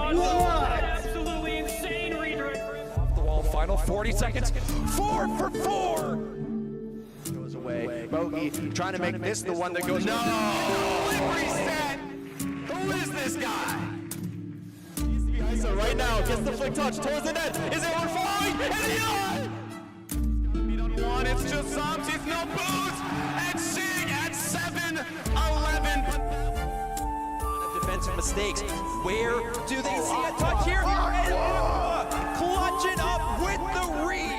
Absolutely insane redirect. Off the wall, final 40 seconds. 4 for 4. Goes away. Bogey trying to make this the one that goes. No! Reset! Who is this guy? So right now, gets the flick touch towards the net. Is anyone falling? Is he on? Beat on one. It's just Zombs. It's no boost. And Sig at 7-11. Defensive mistakes. Where do they see a touch here? Clutch it up with the read.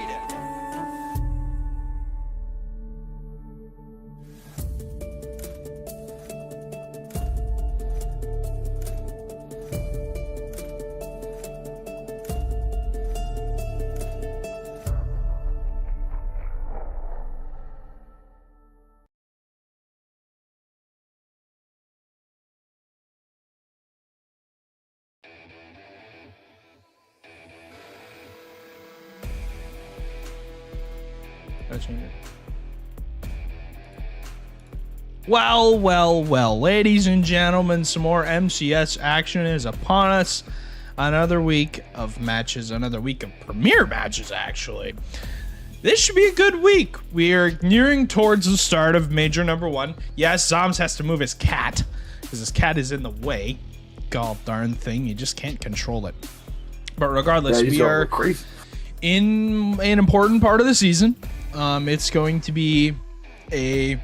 Well, ladies and gentlemen, some more MCS action is upon us. Another week of matches, another week of premier matches, actually. This should be a good week. We are nearing towards the start of Major Number 1. Yes, Zoms has to move his cat, because his cat is in the way. God darn thing, you just can't control it. But regardless, we are in an important part of the season. It's going to be a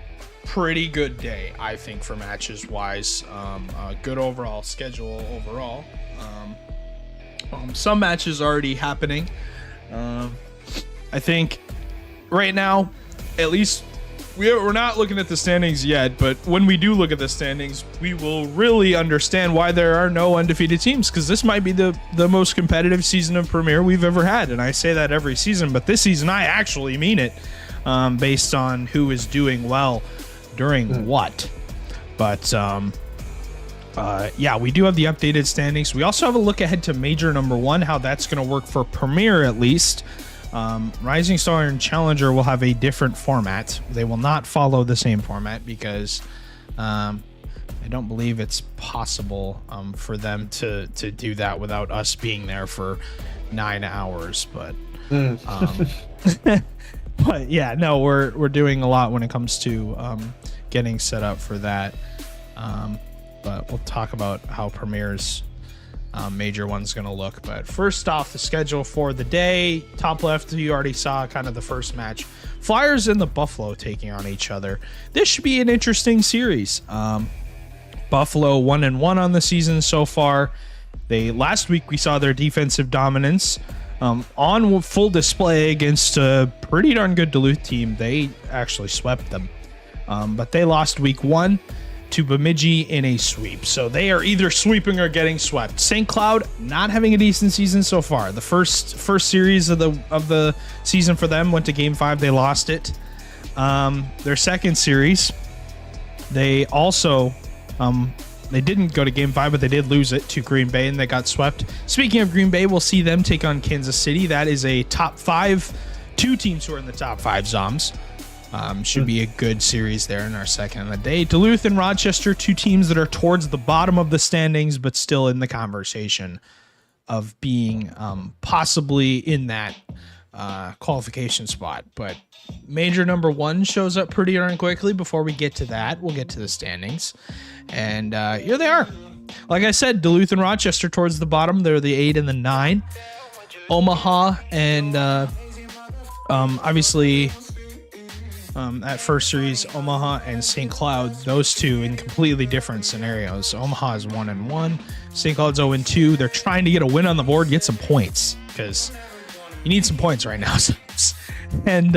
pretty good day, I think, for matches wise. Good overall schedule overall. Some matches already happening. I think right now, at least we're not looking at the standings yet, but when we do look at the standings, we will really understand why there are no undefeated teams, because this might be the most competitive season of Premier we've ever had. And I say that every season, but this season I actually mean it, based on who is doing well during what. But yeah, we do have the updated standings. We also have a look ahead to Major Number 1, how that's going to work for Premier at least. Rising Star and Challenger will have a different format. They will not follow the same format because I don't believe it's possible for them to do that without us being there for 9 hours. But but yeah, no, we're doing a lot when it comes to getting set up for that. But we'll talk about how Premier's major one's going to look. But first off, the schedule for the day. Top left, you already saw kind of the first match. Flyers and the Buffalo taking on each other. This should be an interesting series. Buffalo 1-1 on the season so far. Last week we saw their defensive dominance on full display against a pretty darn good Duluth team. They actually swept them. But they lost week 1 to Bemidji in a sweep. So they are either sweeping or getting swept. St. Cloud not having a decent season so far. The first series of the season for them went to game 5. They lost it. Their second series, they also they didn't go to game 5, but they did lose it to Green Bay and they got swept. Speaking of Green Bay, we'll see them take on Kansas City. That is a top 5, 2 teams who are in the top 5 Zoms. Should be a good series there in our second of the day. Duluth and Rochester, 2 teams that are towards the bottom of the standings, but still in the conversation of being possibly in that qualification spot. But major number 1 shows up pretty darn quickly. Before we get to that, we'll get to the standings. And here they are. Like I said, Duluth and Rochester towards the bottom. They're the 8 and the 9. Omaha and obviously... that first series, Omaha and St. Cloud, those 2 in completely different scenarios. Omaha is 1-1, St. Cloud's 0-2. They're trying to get a win on the board, get some points, because you need some points right now. And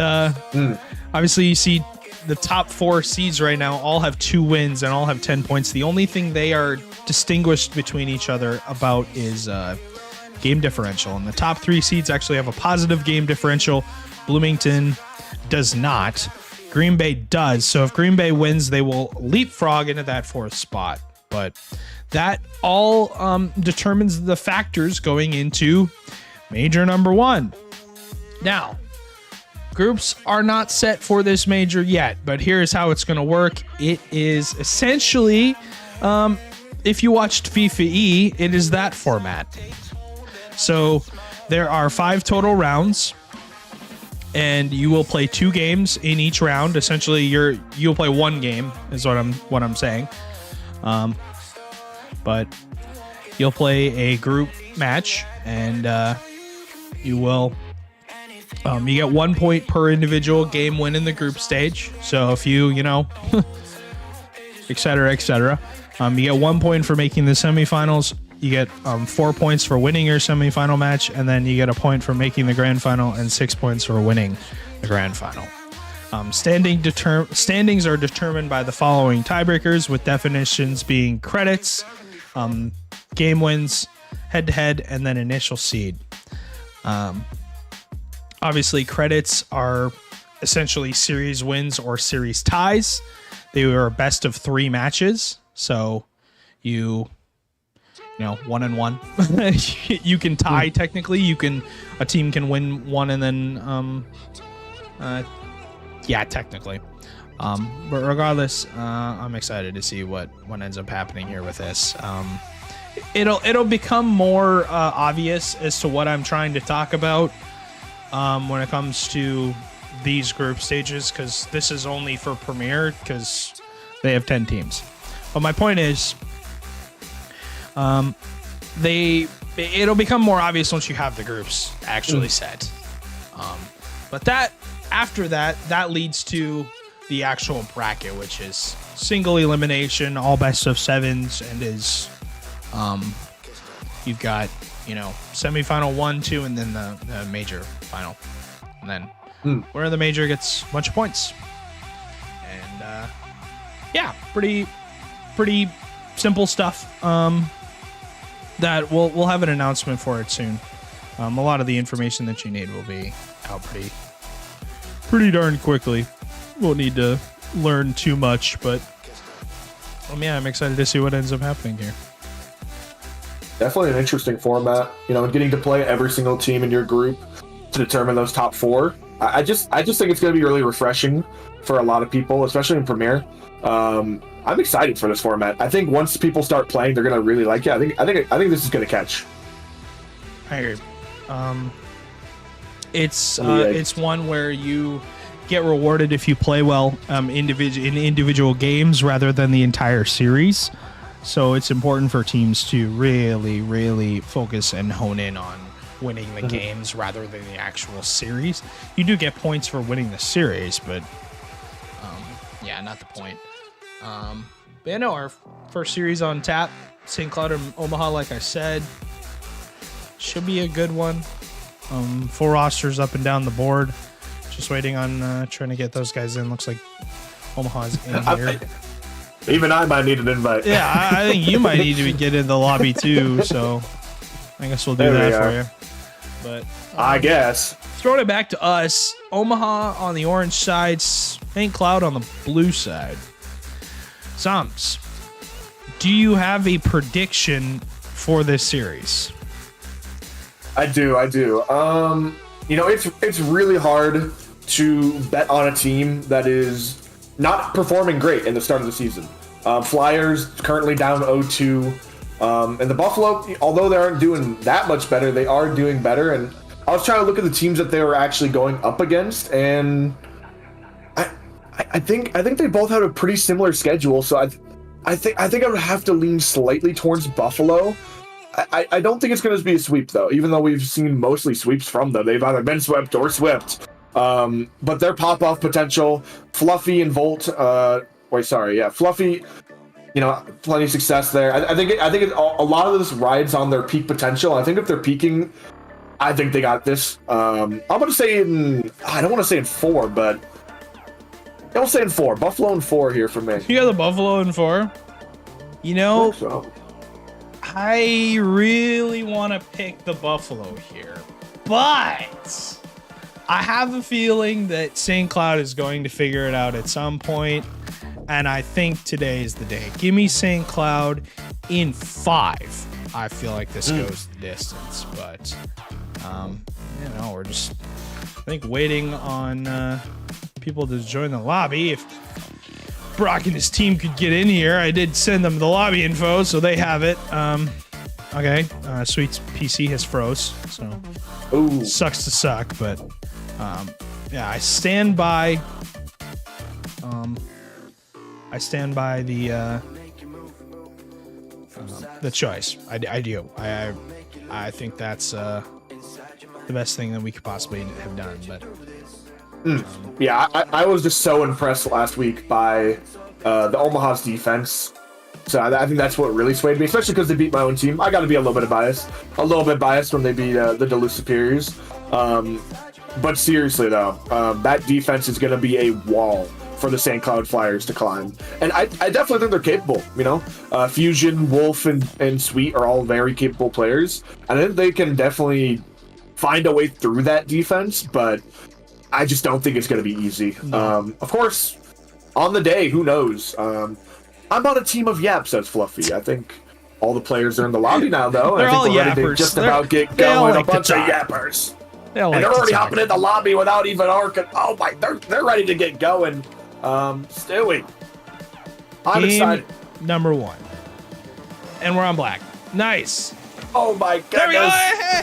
obviously you see the top 4 seeds right now all have 2 wins and all have 10 points. The only thing they are distinguished between each other about is game differential. And the top 3 seeds actually have a positive game differential. Bloomington does not. Green Bay does. So if Green Bay wins, they will leapfrog into that 4th spot. But that all determines the factors going into major number 1. Now, groups are not set for this major yet, but here's how it's going to work. It is essentially, if you watched FIFA E, it is that format. So there are 5 total rounds. And you will play 2 games in each round. Essentially, you'll play 1 game is what I'm saying. But you'll play a group match, and you will you get 1 point per individual game win in the group stage. So if you et cetera, you get 1 point for making the semifinals. You get 4 points for winning your semifinal match, and then you get a point for making the grand final and 6 points for winning the grand final. Standings are determined by the following tiebreakers, with definitions being credits, game wins, head-to-head, and then initial seed. Obviously, credits are essentially series wins or series ties. They were a best of 3 matches, so you 1-1. You can tie technically. A team can win 1 and then technically. But regardless, I'm excited to see what ends up happening here with this. It'll become more obvious as to what I'm trying to talk about when it comes to these group stages, because this is only for Premier because they have 10 teams. But my point is, it'll become more obvious once you have the groups actually set. But after that leads to the actual bracket, which is single elimination, all best of 7s, and is you've got semifinal 1, 2, and then the major final, and then where the major gets a bunch of points. And pretty simple stuff. That we'll have an announcement for it soon. A lot of the information that you need will be out pretty darn quickly. Won't need to learn too much, but I'm excited to see what ends up happening here. Definitely an interesting format, getting to play every single team in your group to determine those top 4. I just think it's going to be really refreshing for a lot of people, especially in Premier. I'm excited for this format. I think once people start playing, they're gonna really like it. I think this is gonna catch. I agree. It's one where you get rewarded if you play well in individual games rather than the entire series. So it's important for teams to really, really focus and hone in on winning the games rather than the actual series. You do get points for winning the series, but yeah, not the point. But yeah, no, our first series on tap, St. Cloud and Omaha, like I said, should be a good one. Full rosters up and down the board. Just waiting on trying to get those guys in. Looks like Omaha's in here. Even I might need an invite. Yeah, I think you might need to get in the lobby too, so I guess we'll do that for you. But I guess. Throwing it back to us, Omaha on the orange side, St. Cloud on the blue side. Sums, do you have a prediction for this series? I do. It's really hard to bet on a team that is not performing great in the start of the season. Flyers currently down 0-2. And the Buffalo, although they aren't doing that much better, they are doing better. And I was trying to look at the teams that they were actually going up against, and I think they both had a pretty similar schedule. So I think I would have to lean slightly towards Buffalo. I don't think it's going to be a sweep though, even though we've seen mostly sweeps from them. They've either been swept or swept. But their pop-off potential, Fluffy and Volt. Fluffy. Plenty of success there. I think a lot of this rides on their peak potential. I think if they're peaking, I think they got this. I'm going to say I don't want to say in 4, but I'll say in 4. Buffalo in 4 here for me. You got the Buffalo in 4? I really want to pick the Buffalo here, but I have a feeling that St. Cloud is going to figure it out at some point. And I think today is the day. Give me St. Cloud in 5. I feel like this goes the distance, but we're just, I think, waiting on people to join the lobby. If Brock and his team could get in here, I did send them the lobby info, so they have it. Okay, Sweet's PC has froze, so sucks to suck, but I stand by. I stand by the choice. I do. I think that's the best thing that we could possibly have done. But I was just so impressed last week by the Omaha's defense. So I think that's what really swayed me, especially because they beat my own team. I got to be a little bit biased when they beat the Duluth Superiors. But seriously though, that defense is going to be a wall for the St. Cloud Flyers to climb. And I definitely think they're capable, Fusion, Wolf, and Sweet are all very capable players. And I think they can definitely find a way through that defense, but I just don't think it's going to be easy. No. Of course, on the day, who knows? I'm on a team of yaps, says Fluffy. I think all the players are in the lobby now, though. They're I think all we're ready to yappers. just about get going. A bunch of yappers. They're already hopping in the lobby without even arcing. Oh my, they're ready to get going. Stewie. I'm excited. Number 1. And we're on black. Nice. Oh my goodness.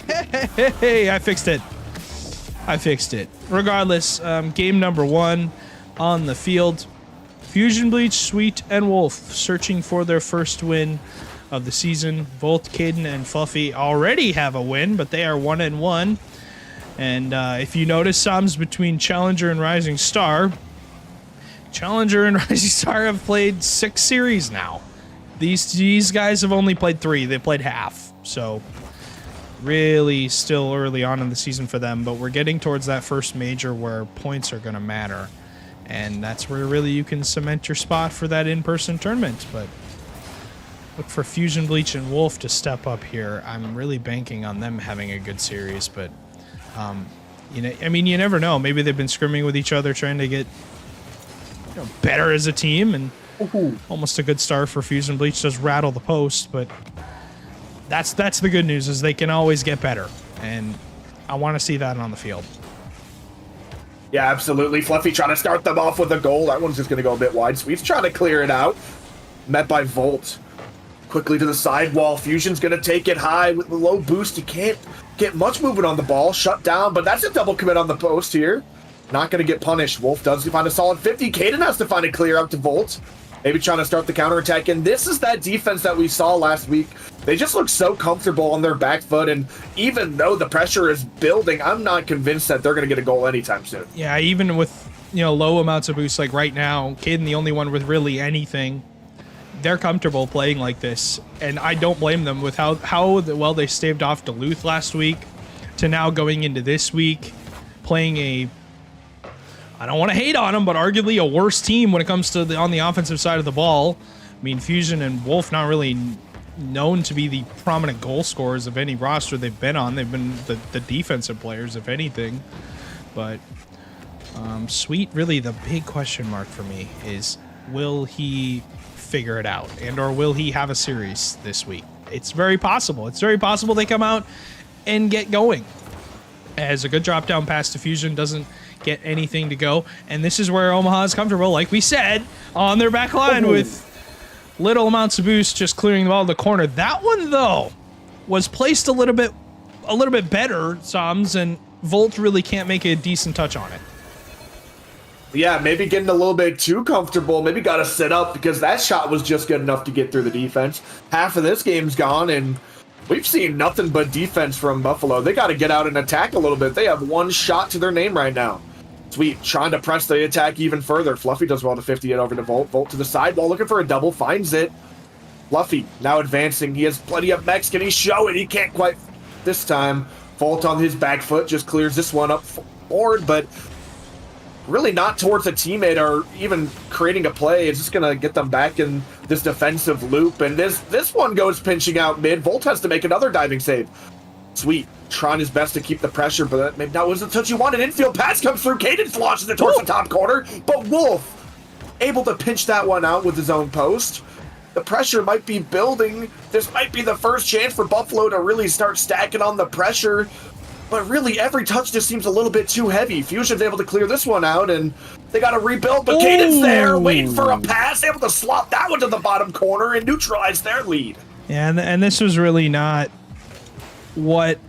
There we go. Hey, I fixed it. Regardless, game number 1 on the field. Fusion Bleach, Sweet, and Wolf searching for their first win of the season. Both Caden and Fluffy already have a win, but they are 1-1. And if you notice sums between Challenger and Rising Star, Challenger and Rising Star have played 6 series now. These guys have only played 3. They played half. So really still early on in the season for them, but we're getting towards that first major where points are going to matter. And that's where really you can cement your spot for that in-person tournament. But look for Fusion Bleach and Wolf to step up here. I'm really banking on them having a good series, but you never know. Maybe they've been scrimming with each other, trying to get better as a team, and almost a good start for Fusion Bleach. Does rattle the post, but that's the good news, is they can always get better, and I want to see that on the field. Yeah, absolutely. Fluffy trying to start them off with a goal. That one's just going to go a bit wide. Sweet's trying to clear it out. Met by Volt. Quickly to the sidewall. Fusion's going to take it high with the low boost. He can't get much movement on the ball. Shut down, but that's a double commit on the post here. Not going to get punished. Wolf does find a solid 50. Caden has to find a clear up to Volt. maybe trying to start the counterattack. And this is that defense that we saw last week. They just look so comfortable on their back foot, and even though the pressure is building, I'm not convinced that they're going to get a goal anytime soon. Yeah, even with low amounts of boost, like right now, Caden the only one with really anything, they're comfortable playing like this, and I don't blame them with how well they staved off Duluth last week to now going into this week playing a, I don't want to hate on them, but arguably a worse team when it comes to on the offensive side of the ball. I mean, Fusion and Wolf not really known to be the prominent goal scorers of any roster they've been on. They've been the defensive players, if anything. But Sweet, really the big question mark for me is, will he figure it out, and or will he have a series this week? It's very possible. It's very possible they come out and get going. As a good drop down pass to Fusion doesn't get anything to go, and this is where Omaha is comfortable, like we said, on their back line with little amounts of boost, just clearing the ball in the corner. That one though was placed a little bit better, Soms, and Volt really can't make a decent touch on it. Yeah, maybe getting a little bit too comfortable. Maybe got to sit up because that shot was just good enough to get through the defense. Half of this game's gone, and we've seen nothing but defense from Buffalo. They got to get out and attack a little bit. They have one shot to their name right now. Sweet, trying to press the attack even further. Fluffy does well to 50 it over to Volt. Volt to the sidewall, looking for a double, finds it. Fluffy now advancing. He has plenty of mechs. Can he show it? He can't quite this time. Volt on his back foot just clears this one up forward, but really not towards a teammate or even creating a play. It's just going to get them back in this defensive loop. And this one goes pinching out mid. Volt has to make another diving save. Sweet, trying his best to keep the pressure, but that maybe that wasn't the touch you wanted. Infield pass comes through. Caden launches it towards the top corner, but Wolf able to pinch that one out with his own post. The pressure might be building. This might be the first chance for Buffalo to really start stacking on the pressure. But really, every touch just seems a little bit too heavy. Fusion's able to clear this one out, and they got to rebuild. But Caden's there, waiting for a pass, able to slot that one to the bottom corner and neutralize their lead. Yeah, and this was really not what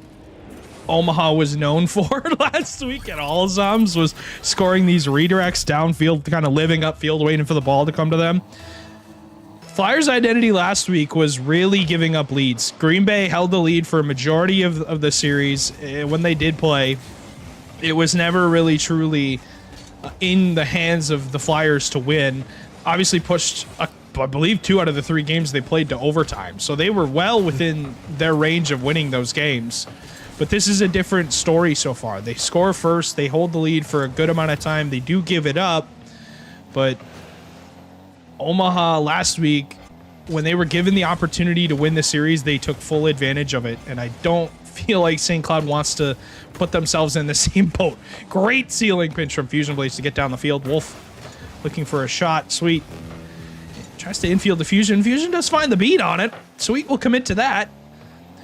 Omaha was known for last week at all. Zoms was scoring these redirects downfield, kind of living upfield, waiting for the ball to come to them. Flyers' identity last week was really giving up leads. Green Bay held the lead for a majority of the series. When they did play, it was never really truly in the hands of the Flyers to win. Obviously pushed, I believe, 2 out of the 3 games they played to overtime. So they were well within their range of winning those games. But this is a different story so far. They score first, they hold the lead for a good amount of time. They do give it up, but Omaha last week, when they were given the opportunity to win the series, they took full advantage of it, and I don't feel like St. Cloud wants to put themselves in the same boat. Great ceiling pinch from Fusion Blades to get down the field. Wolf looking for a shot. Sweet tries to infield the Fusion. Fusion does find the beat on it. Sweet will commit to that.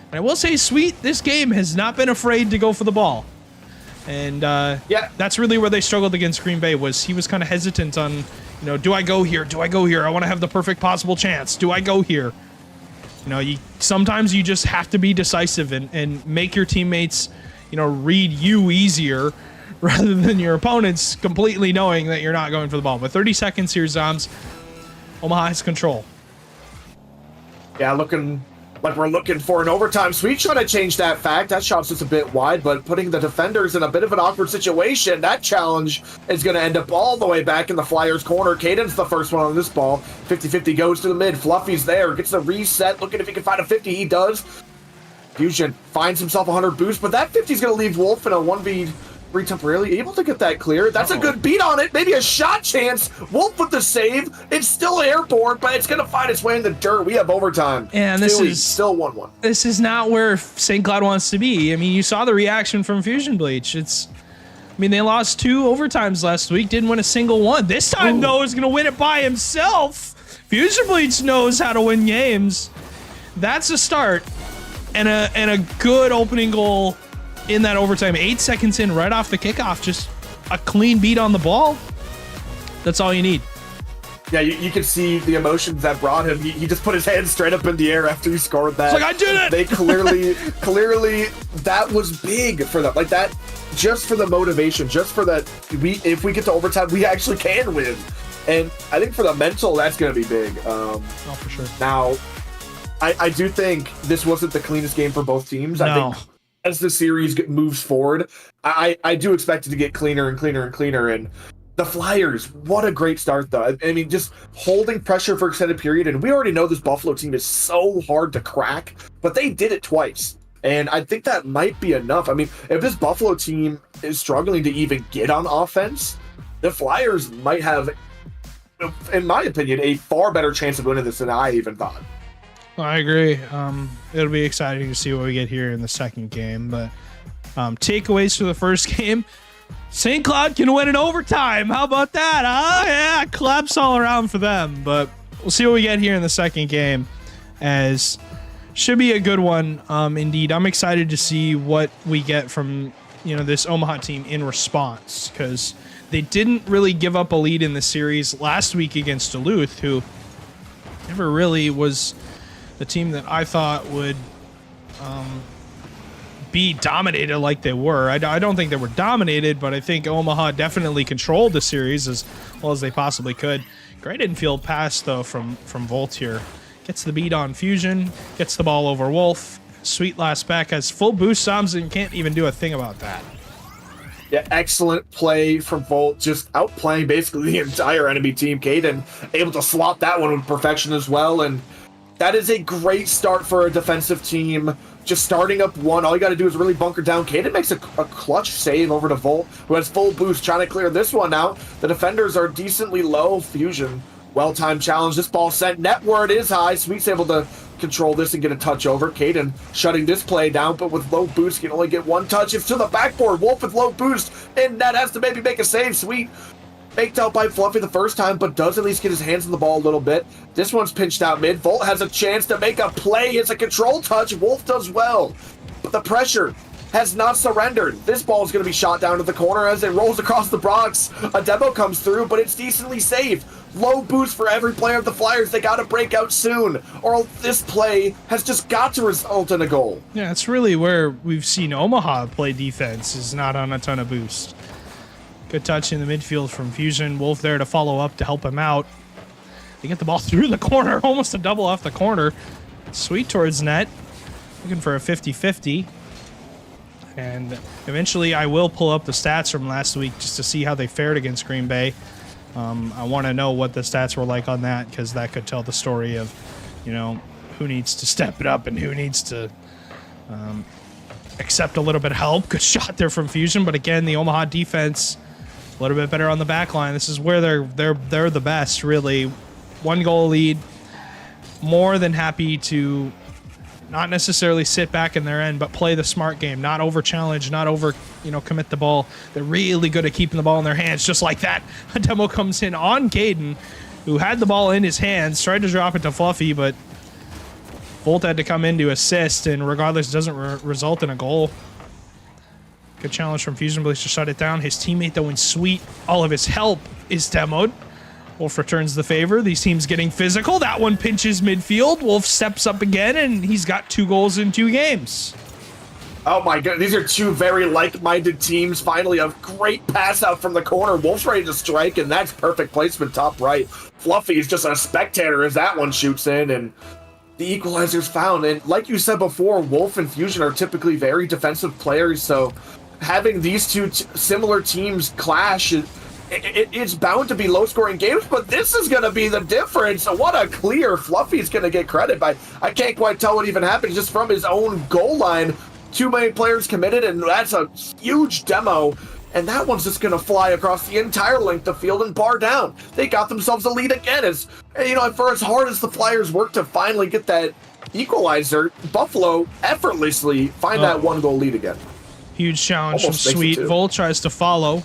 And I will say, Sweet, this game has not been afraid to go for the ball. And yeah, that's really where they struggled against Green Bay. Was he was kind of hesitant on, do I go here? Do I go here? I want to have the perfect possible chance. Do I go here? Sometimes you just have to be decisive and make your teammates, read you easier rather than your opponents completely knowing that you're not going for the ball. But 30 seconds here, Zoms. Omaha has control. Yeah, looking like we're looking for an overtime. Sweet trying to change that fact. That shot's just a bit wide, but putting the defenders in a bit of an awkward situation. That challenge is going to end up all the way back in the Flyers' corner. Caden's the first one on this ball. 50-50 goes to the mid. Fluffy's there. Gets the reset. Looking if he can find a 50. He does. Fusion finds himself 100 boost, but that 50's going to leave Wolf in a 1v3 temporarily. Able to get that clear. That's a good beat on it. Maybe a shot chance. Wolf with the save. It's still airborne, but it's going to find its way in the dirt. We have overtime. And this is still 1-1. This is not where St. Cloud wants to be. I mean, you saw the reaction from Fusion Bleach. They lost 2 overtimes last week. Didn't win a single one. This time, though, is going to win it by himself. Fusion Bleach knows how to win games. That's a start. And a good opening goal in that overtime. 8 seconds in, right off the kickoff, just a clean beat on the ball. That's all you need. Yeah, you can see the emotions that brought him. He just put his hands straight up in the air after he scored that. It's like, I did it! They clearly, that was big for them. Like that, just for the motivation, just for that. If we get to overtime, we actually can win. And I think for the mental, that's going to be big. Oh, for sure. Now, I do think this wasn't the cleanest game for both teams. No. I think as the series moves forward, I do expect it to get cleaner and cleaner and cleaner. And the Flyers, what a great start, though. I mean, just holding pressure for extended period. And we already know this Buffalo team is so hard to crack, but they did it twice. And I think that might be enough. I mean, if this Buffalo team is struggling to even get on offense, the Flyers might have, in my opinion, a far better chance of winning this than I even thought. I agree. It'll be exciting to see what we get here in the second game. But takeaways for the first game: St. Cloud can win in overtime. How about that? Yeah, claps all around for them. But we'll see what we get here in the second game, as should be a good one. Indeed, I'm excited to see what we get from this Omaha team in response, because they didn't really give up a lead in the series last week against Duluth, who never really was the team that I thought would be dominated like they were. I don't think they were dominated, but I think Omaha definitely controlled the series as well as they possibly could. Great infield pass, though, from Volt here. Gets the beat on Fusion, gets the ball over Wolf. Sweet last back, has full boost. Samson can't even do a thing about that. Yeah, excellent play from Volt, just outplaying basically the entire enemy team. Caden able to slot that one with perfection as well, and that is a great start for a defensive team. Just starting up one, all you got to do is really bunker down. Caden makes a clutch save over to Volt, who has full boost, trying to clear this one out. The defenders are decently low. Fusion, well-timed challenge. This ball sent netward is high. Sweet's able to control this and get a touch over. Caden shutting this play down, but with low boost can only get one touch. It's to the backboard. Wolf with low boost, and that has to maybe make a save. Sweet faked out by Fluffy the first time, but does at least get his hands on the ball a little bit. This one's pinched out mid. Volt has a chance to make a play. It's a control touch. Wolf does well, but the pressure has not surrendered. This ball is going to be shot down to the corner as it rolls across the Bronx. A demo comes through, but it's decently saved. Low boost for every player of the Flyers. They got to break out soon, or this play has just got to result in a goal. Yeah, it's really where we've seen Omaha play defense, is not on a ton of boost. Good touch in the midfield from Fusion. Wolf there to follow up to help him out. They get the ball through the corner, almost a double off the corner. Sweet towards net. Looking for a 50-50. And eventually I will pull up the stats from last week just to see how they fared against Green Bay. I want to know what the stats were like on that, because that could tell the story of, who needs to step it up and who needs to accept a little bit of help. Good shot there from Fusion, but again, the Omaha defense a little bit better on the back line. This is where they're the best, really. 1 goal lead. More than happy to not necessarily sit back in their end, but play the smart game, not over challenge, not over, commit the ball. They're really good at keeping the ball in their hands, just like that. A demo comes in on Caden, who had the ball in his hands, tried to drop it to Fluffy, but Volt had to come in to assist, and regardless, it doesn't result in a goal. Good challenge from Fusion Blaze to shut it down. His teammate, though, in Sweet, all of his help is demoed. Wolf returns the favor. These teams getting physical. That one pinches midfield. Wolf steps up again, and he's got 2 goals in 2 games. Oh my god, these are 2 very like-minded teams. Finally, a great pass out from the corner. Wolf's ready to strike, and that's perfect placement top right. Fluffy is just a spectator as that one shoots in, and the equalizer's found. And like you said before, Wolf and Fusion are typically very defensive players, so having these 2 similar teams clash, it's bound to be low-scoring games, but this is going to be the difference. What a clear. Fluffy's going to get credit by, I can't quite tell what even happened, just from his own goal line. 2 main players committed, and that's a huge demo. And that one's just going to fly across the entire length of field and bar down. They got themselves a lead again. For as hard as the Flyers work to finally get that equalizer, Buffalo effortlessly find that 1-goal lead again. Huge challenge Almost from makes it Sweet. 2. Volt tries to follow.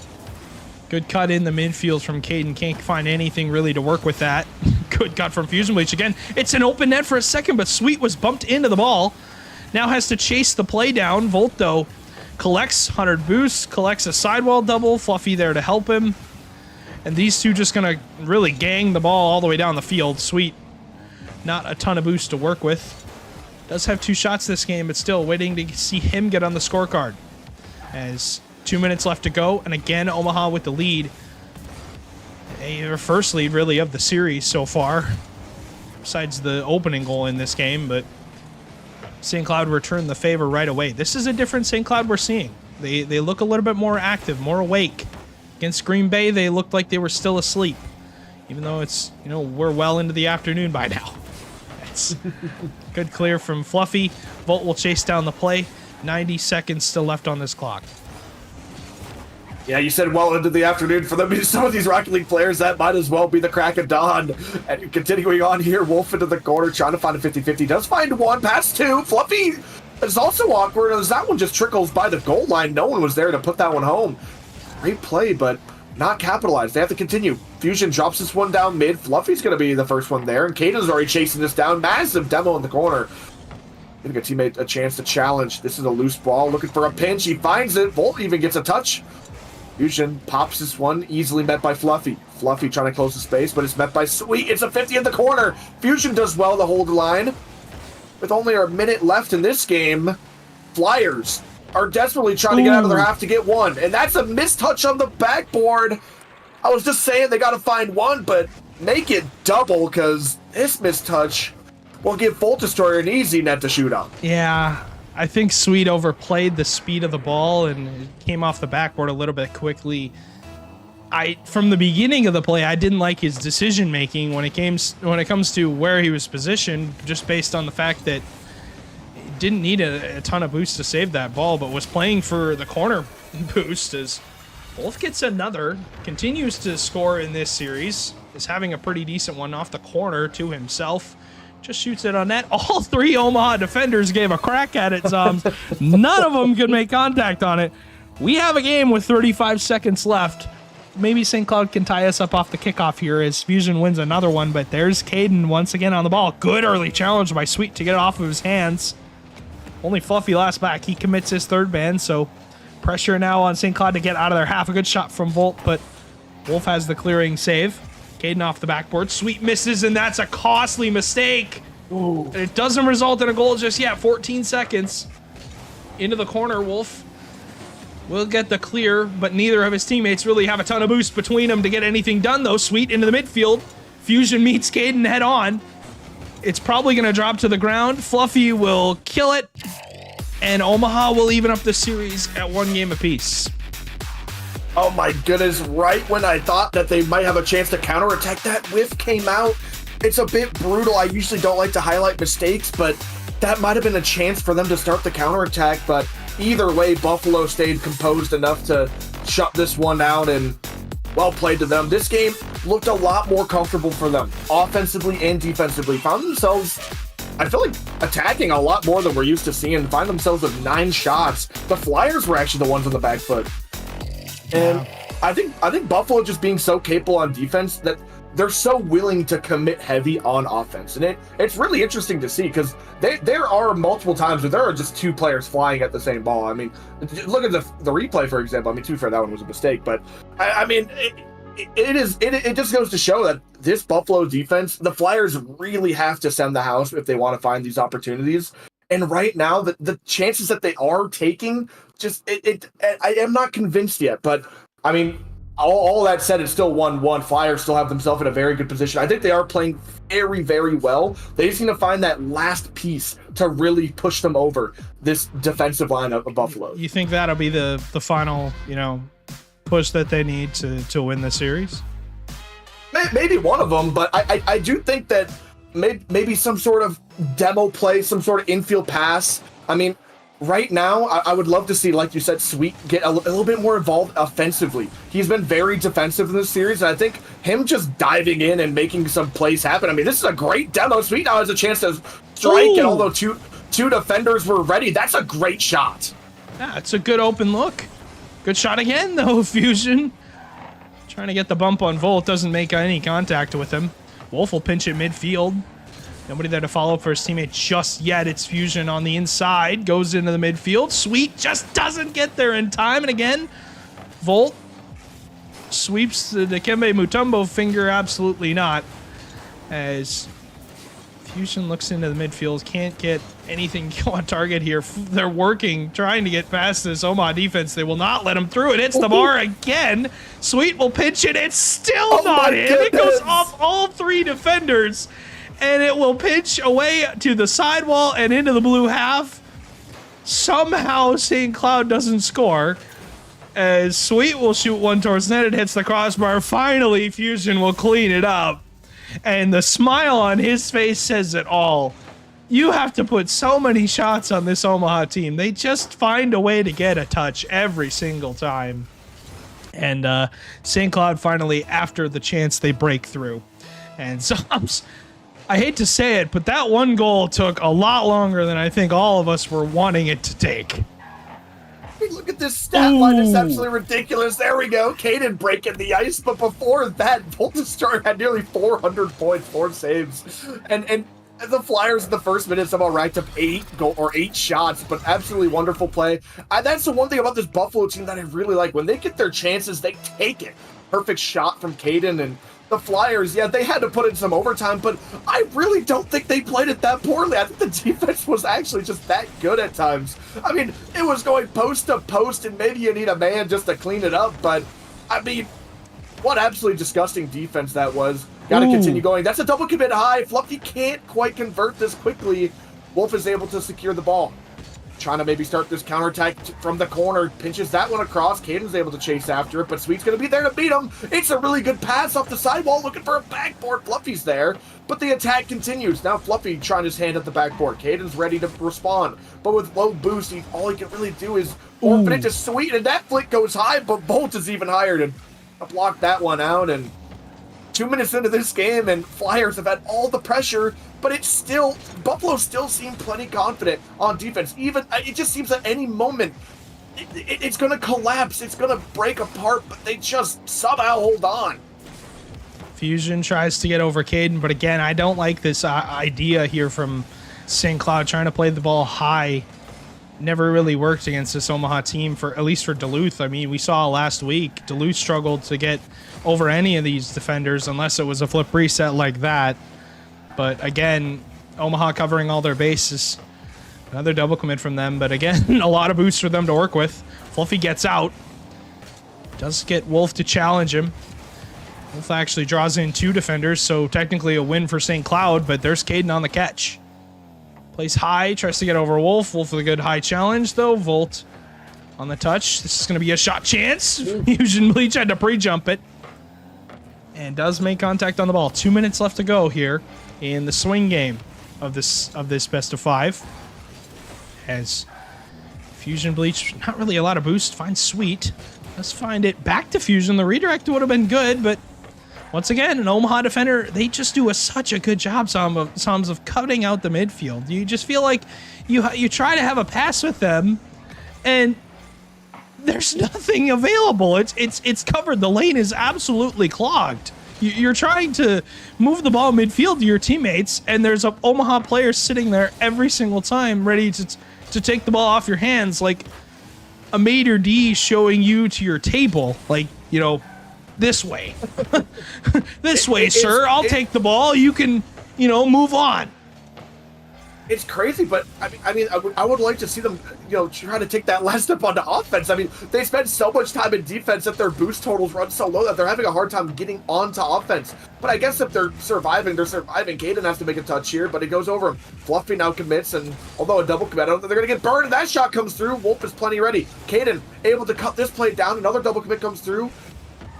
Good cut in the midfield from Caden. Can't find anything really to work with that. Good cut from Fusion Bleach again. It's an open net for a second, but Sweet was bumped into the ball. Now has to chase the play down. Volt, though, collects 100 boosts, collects a sidewall double. Fluffy there to help him. And these 2 just going to really gang the ball all the way down the field. Sweet, not a ton of boost to work with. Does have 2 shots this game, but still waiting to see him get on the scorecard. As 2 minutes left to go, and again, Omaha with the lead. their first lead, really, of the series so far, besides the opening goal in this game, but St. Cloud returned the favor right away. This is a different St. Cloud we're seeing. They look a little bit more active, more awake. Against Green Bay, they looked like they were still asleep, even though it's, we're well into the afternoon by now. It's good clear from Fluffy. Volt will chase down the play. 90 seconds still left on this clock. Yeah, you said well into the afternoon. For them, some of these Rocket League players, that might as well be the crack of dawn. And continuing on here, Wolf into the corner, trying to find a 50-50. Does find one, pass two. Fluffy is also awkward as that one just trickles by the goal line. No one was there to put that one home. Great play, but not capitalized. They have to continue. Fusion drops this one down mid. Fluffy's going to be the first one there, and Caden's already chasing this down. Massive demo in the corner. Giving a teammate a chance to challenge. This is a loose ball, looking for a pinch. He finds it. Volt even gets a touch. Fusion pops this one, easily met by Fluffy. Fluffy trying to close the space, but it's met by Sweet. It's a 50 in the corner. Fusion does well to hold the line. With only a minute left in this game, Flyers are desperately trying to get out of their half to get one. And that's a mistouch on the backboard. I was just saying they got to find one, but make it double, because this mistouch will give Volt Destroyer an easy net to shoot on. Yeah, I think Sweet overplayed the speed of the ball and it came off the backboard a little bit quickly. From the beginning of the play, I didn't like his decision making when it comes to where he was positioned, just based on the fact that he didn't need a ton of boost to save that ball, but was playing for the corner boost as Wolf gets another, continues to score in this series, is having a pretty decent one off the corner to himself. Just shoots it on net. All three Omaha defenders gave a crack at it, Zoms. None of them could make contact on it. We have a game with 35 seconds left. Maybe St. Cloud can tie us up off the kickoff here as Fusion wins another one, but there's Caden once again on the ball. Good early challenge by Sweet to get it off of his hands. Only Fluffy last back. He commits his third ban, so pressure now on St. Cloud to get out of their half. A good shot from Volt, but Wolf has the clearing save. Caden off the backboard. Sweet misses, and that's a costly mistake. Ooh. And it doesn't result in a goal just yet. 14 seconds. Into the corner, Wolf will get the clear, but neither of his teammates really have a ton of boost between them to get anything done, though. Sweet into the midfield. Fusion meets Caden head on. It's probably going to drop to the ground. Fluffy will kill it, and Omaha will even up the series at 1 game apiece. Oh my goodness, right when I thought that they might have a chance to counterattack, that whiff came out. It's a bit brutal. I usually don't like to highlight mistakes, but that might have been a chance for them to start the counterattack. But either way, Buffalo stayed composed enough to shut this one out, and well played to them. This game looked a lot more comfortable for them, offensively and defensively. Found themselves, I feel like, attacking a lot more than we're used to seeing. Find themselves with 9 shots. The Flyers were actually the ones on the back foot. And I think Buffalo just being so capable on defense that they're so willing to commit heavy on offense. And it's really interesting to see, because there are multiple times where there are just 2 players flying at the same ball. I mean, look at the replay, for example. I mean, to be fair, that one was a mistake, but I mean, it just goes to show that this Buffalo defense, the Flyers really have to send the house if they want to find these opportunities. And right now, the chances that they are taking, I am not convinced yet. But I mean, all that said, it's still 1-1. Flyers still have themselves in a very good position. I think they are playing very, very well. They just need to find that last piece to really push them over this defensive line of Buffalo. You think that'll be the final, push that they need to win the series? Maybe one of them, but I do think that maybe some sort of demo play, some sort of infield pass. I mean, right now, I would love to see, like you said, Sweet get a little bit more involved offensively. He's been very defensive in this series, and I think him just diving in and making some plays happen. I mean, this is a great demo. Sweet now has a chance to strike, and although two defenders were ready, that's a great shot. Yeah, it's a good open look. Good shot again, though, Fusion. Trying to get the bump on Volt, doesn't make any contact with him. Wolf will pinch it midfield. Nobody there to follow up for his teammate just yet. It's Fusion on the inside. Goes into the midfield. Sweet just doesn't get there in time. And again, Volt sweeps the Dikembe Mutombo finger. Absolutely not. As Fusion looks into the midfield, can't get anything on target here. They're working, trying to get past this Omaha defense. They will not let him through. It hits the bar again. Sweet will pinch it. It's still not in. It goes off all 3 defenders, and it will pinch away to the sidewall and into the blue half. Somehow St. Cloud doesn't score, as Sweet will shoot one towards net. It hits the crossbar. Finally, Fusion will clean it up. And the smile on his face says it all. You have to put so many shots on this Omaha team. They just find a way to get a touch every single time. And St. Cloud finally, after the chance, they break through. And so I hate to say it, but that one goal took a lot longer than I think all of us were wanting it to take. Look at this stat line. It's absolutely ridiculous. There we go. Caden breaking the ice. But before that, Volt Destroyer had nearly 400 points, 4 saves. And the Flyers in the first minute somehow racked up 8 shots. But absolutely wonderful play. That's the one thing about this Buffalo team that I really like. When they get their chances, they take it. Perfect shot from Caden. And the Flyers, yeah, they had to put in some overtime, but I really don't think they played it that poorly. I think the defense was actually just that good at times. I mean, it was going post to post, and maybe you need a man just to clean it up, but, I mean, what absolutely disgusting defense that was. Got to continue going. That's a double commit high. Fluffy can't quite convert this quickly. Wolf is able to secure the ball. Trying to maybe start this counterattack from the corner. Pinches that one across. Caden's able to chase after it, but Sweet's going to be there to beat him. It's a really good pass off the sidewall, looking for a backboard. Fluffy's there, but the attack continues. Now Fluffy trying his hand at the backboard. Caden's ready to respond, but with low boost, all he can really do is orphan it to Sweet, and that flick goes high, but Bolt is even higher to block that one out. And 2 minutes into this game, and Flyers have had all the pressure, but it's still, Buffalo still seem plenty confident on defense. Even, it just seems at any moment, it's going to collapse, it's going to break apart, but they just somehow hold on. Fusion tries to get over Caden, but again, I don't like this idea here from St. Cloud trying to play the ball high. Never really worked against this Omaha team, for at least for Duluth. I mean, we saw last week, Duluth struggled to get over any of these defenders unless it was a flip reset like that. But again, Omaha covering all their bases. Another double commit from them, but again, a lot of boosts for them to work with. Fluffy gets out. Does get Wolf to challenge him. Wolf actually draws in 2 defenders, so technically a win for St. Cloud, but there's Caden on the catch. Plays high, tries to get over Wolf. Wolf with a good high challenge, though. Volt on the touch. This is going to be a shot chance. Fusion Bleach had to pre-jump it. And does make contact on the ball. 2 minutes left to go here in the swing game of this best of 5. As Fusion Bleach, not really a lot of boost. Finds Sweet. Let's find it back to Fusion. The redirect would have been good, but once again, an Omaha defender, they just do such a good job, Soms, of cutting out the midfield. You just feel like you try to have a pass with them, and there's nothing available. It's covered. The lane is absolutely clogged. You're trying to move the ball midfield to your teammates, and there's a Omaha player sitting there every single time ready to take the ball off your hands, like a maitre d' showing you to your table, like, you know, this way. This way, sir. I'll take the ball. You can, you know, move on. It's crazy, but I mean, I would like to see them, you know, try to take that last step onto offense. I mean, they spend so much time in defense that their boost totals run so low that they're having a hard time getting onto offense. But I guess if they're surviving, they're surviving. Caden has to make a touch here, but it goes over him. Fluffy now commits, and although a double commit, I don't think they're going to get burned, and that shot comes through. Wolf is plenty ready. Caden able to cut this play down. Another double commit comes through.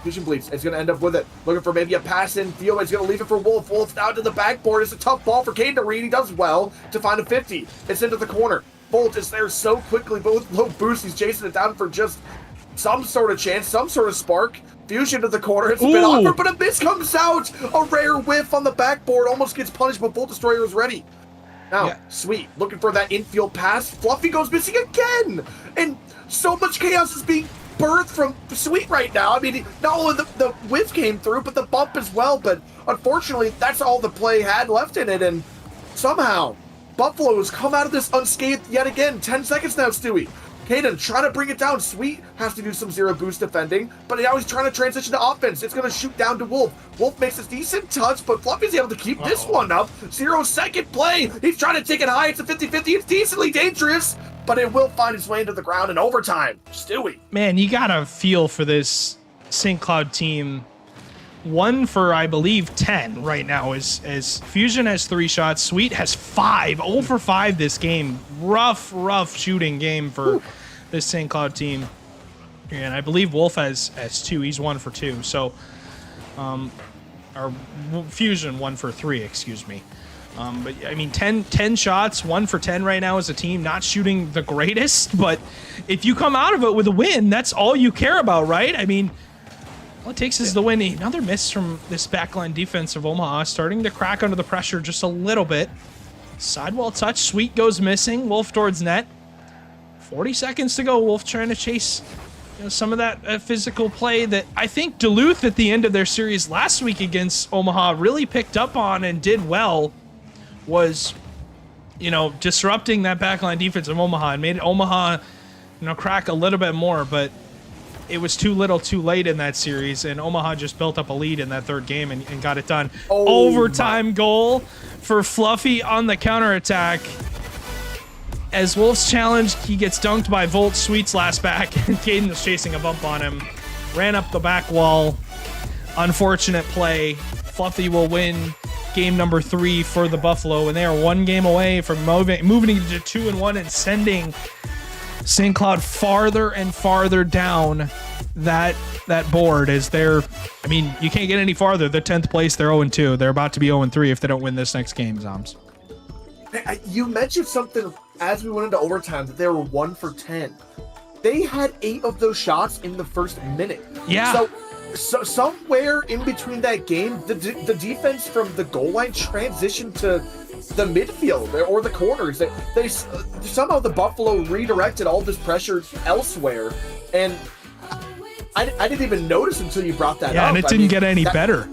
Fusion Bleach is going to end up with it. Looking for maybe a pass in. Theo is going to leave it for Wolf. Wolf down to the backboard. It's a tough ball for Caden to read. He does well to find a 50. It's into the corner. Bolt is there so quickly, but with low boost, he's chasing it down for just some sort of chance, some sort of spark. Fusion to the corner. It's a bit awkward, but a miss comes out. A rare whiff on the backboard. Almost gets punished, but Bolt Destroyer is ready. Now, Sweet looking for that infield pass. Fluffy goes missing again. And so much chaos is being birth from Sweet right now. I mean, not only the whiff came through, but the bump as well. But unfortunately, that's all the play had left in it. And somehow, Buffalo's come out of this unscathed yet again. 10 seconds now, Stewie. Caden trying to bring it down. Sweet has to do some zero boost defending, but now he's trying to transition to offense. It's going to shoot down to Wolf. Wolf makes a decent touch, but Fluffy's able to keep this one up. 0-second play. He's trying to take it high. It's a 50-50. It's decently dangerous, but it will find its way into the ground in overtime. Stewie. Man, you got to feel for this St. Cloud team. 1 for, I believe, 10 right now as Fusion has 3 shots. Sweet has 5. 0 for 5 this game. Rough shooting game for this St. Cloud team. And I believe Wolf has 2. He's 1 for 2. So, or Fusion 1 for 3, excuse me. But I mean, 10 shots, 1 for 10 right now as a team, not shooting the greatest. But if you come out of it with a win, that's all you care about, right? I mean, all it takes is the win. Another miss from this backline defense of Omaha, starting to crack under the pressure just a little bit. Sidewall touch, Sweet goes missing. Wolf towards net. 40 seconds to go. Wolf trying to chase some of that physical play that I think Duluth at the end of their series last week against Omaha really picked up on and did well. Was, disrupting that backline defense of Omaha and made Omaha, crack a little bit more, but it was too little too late in that series, and Omaha just built up a lead in that third game and got it done. Overtime goal for Fluffy on the counterattack. As Wolf's challenged, he gets dunked by Volt. Sweet's last back, and Caden was chasing a bump on him. Ran up the back wall. Unfortunate play. Fluffy will win game number 3 for the Buffalo, and they are 1 game away from moving to 2-1 and sending St. Cloud farther and farther down that board as they're, I mean, you can't get any farther. They're 10th place. They're 0-2. They're about to be 0-3 if they don't win this next game, Zoms. You mentioned something as we went into overtime that they were 1 for 10. They had 8 of those shots in the first minute. Yeah. So somewhere in between that game, the defense from the goal line transitioned to the midfield or the corners. They somehow the Buffalo redirected all this pressure elsewhere, and I didn't even notice until you brought that up. Yeah, and it didn't get any better.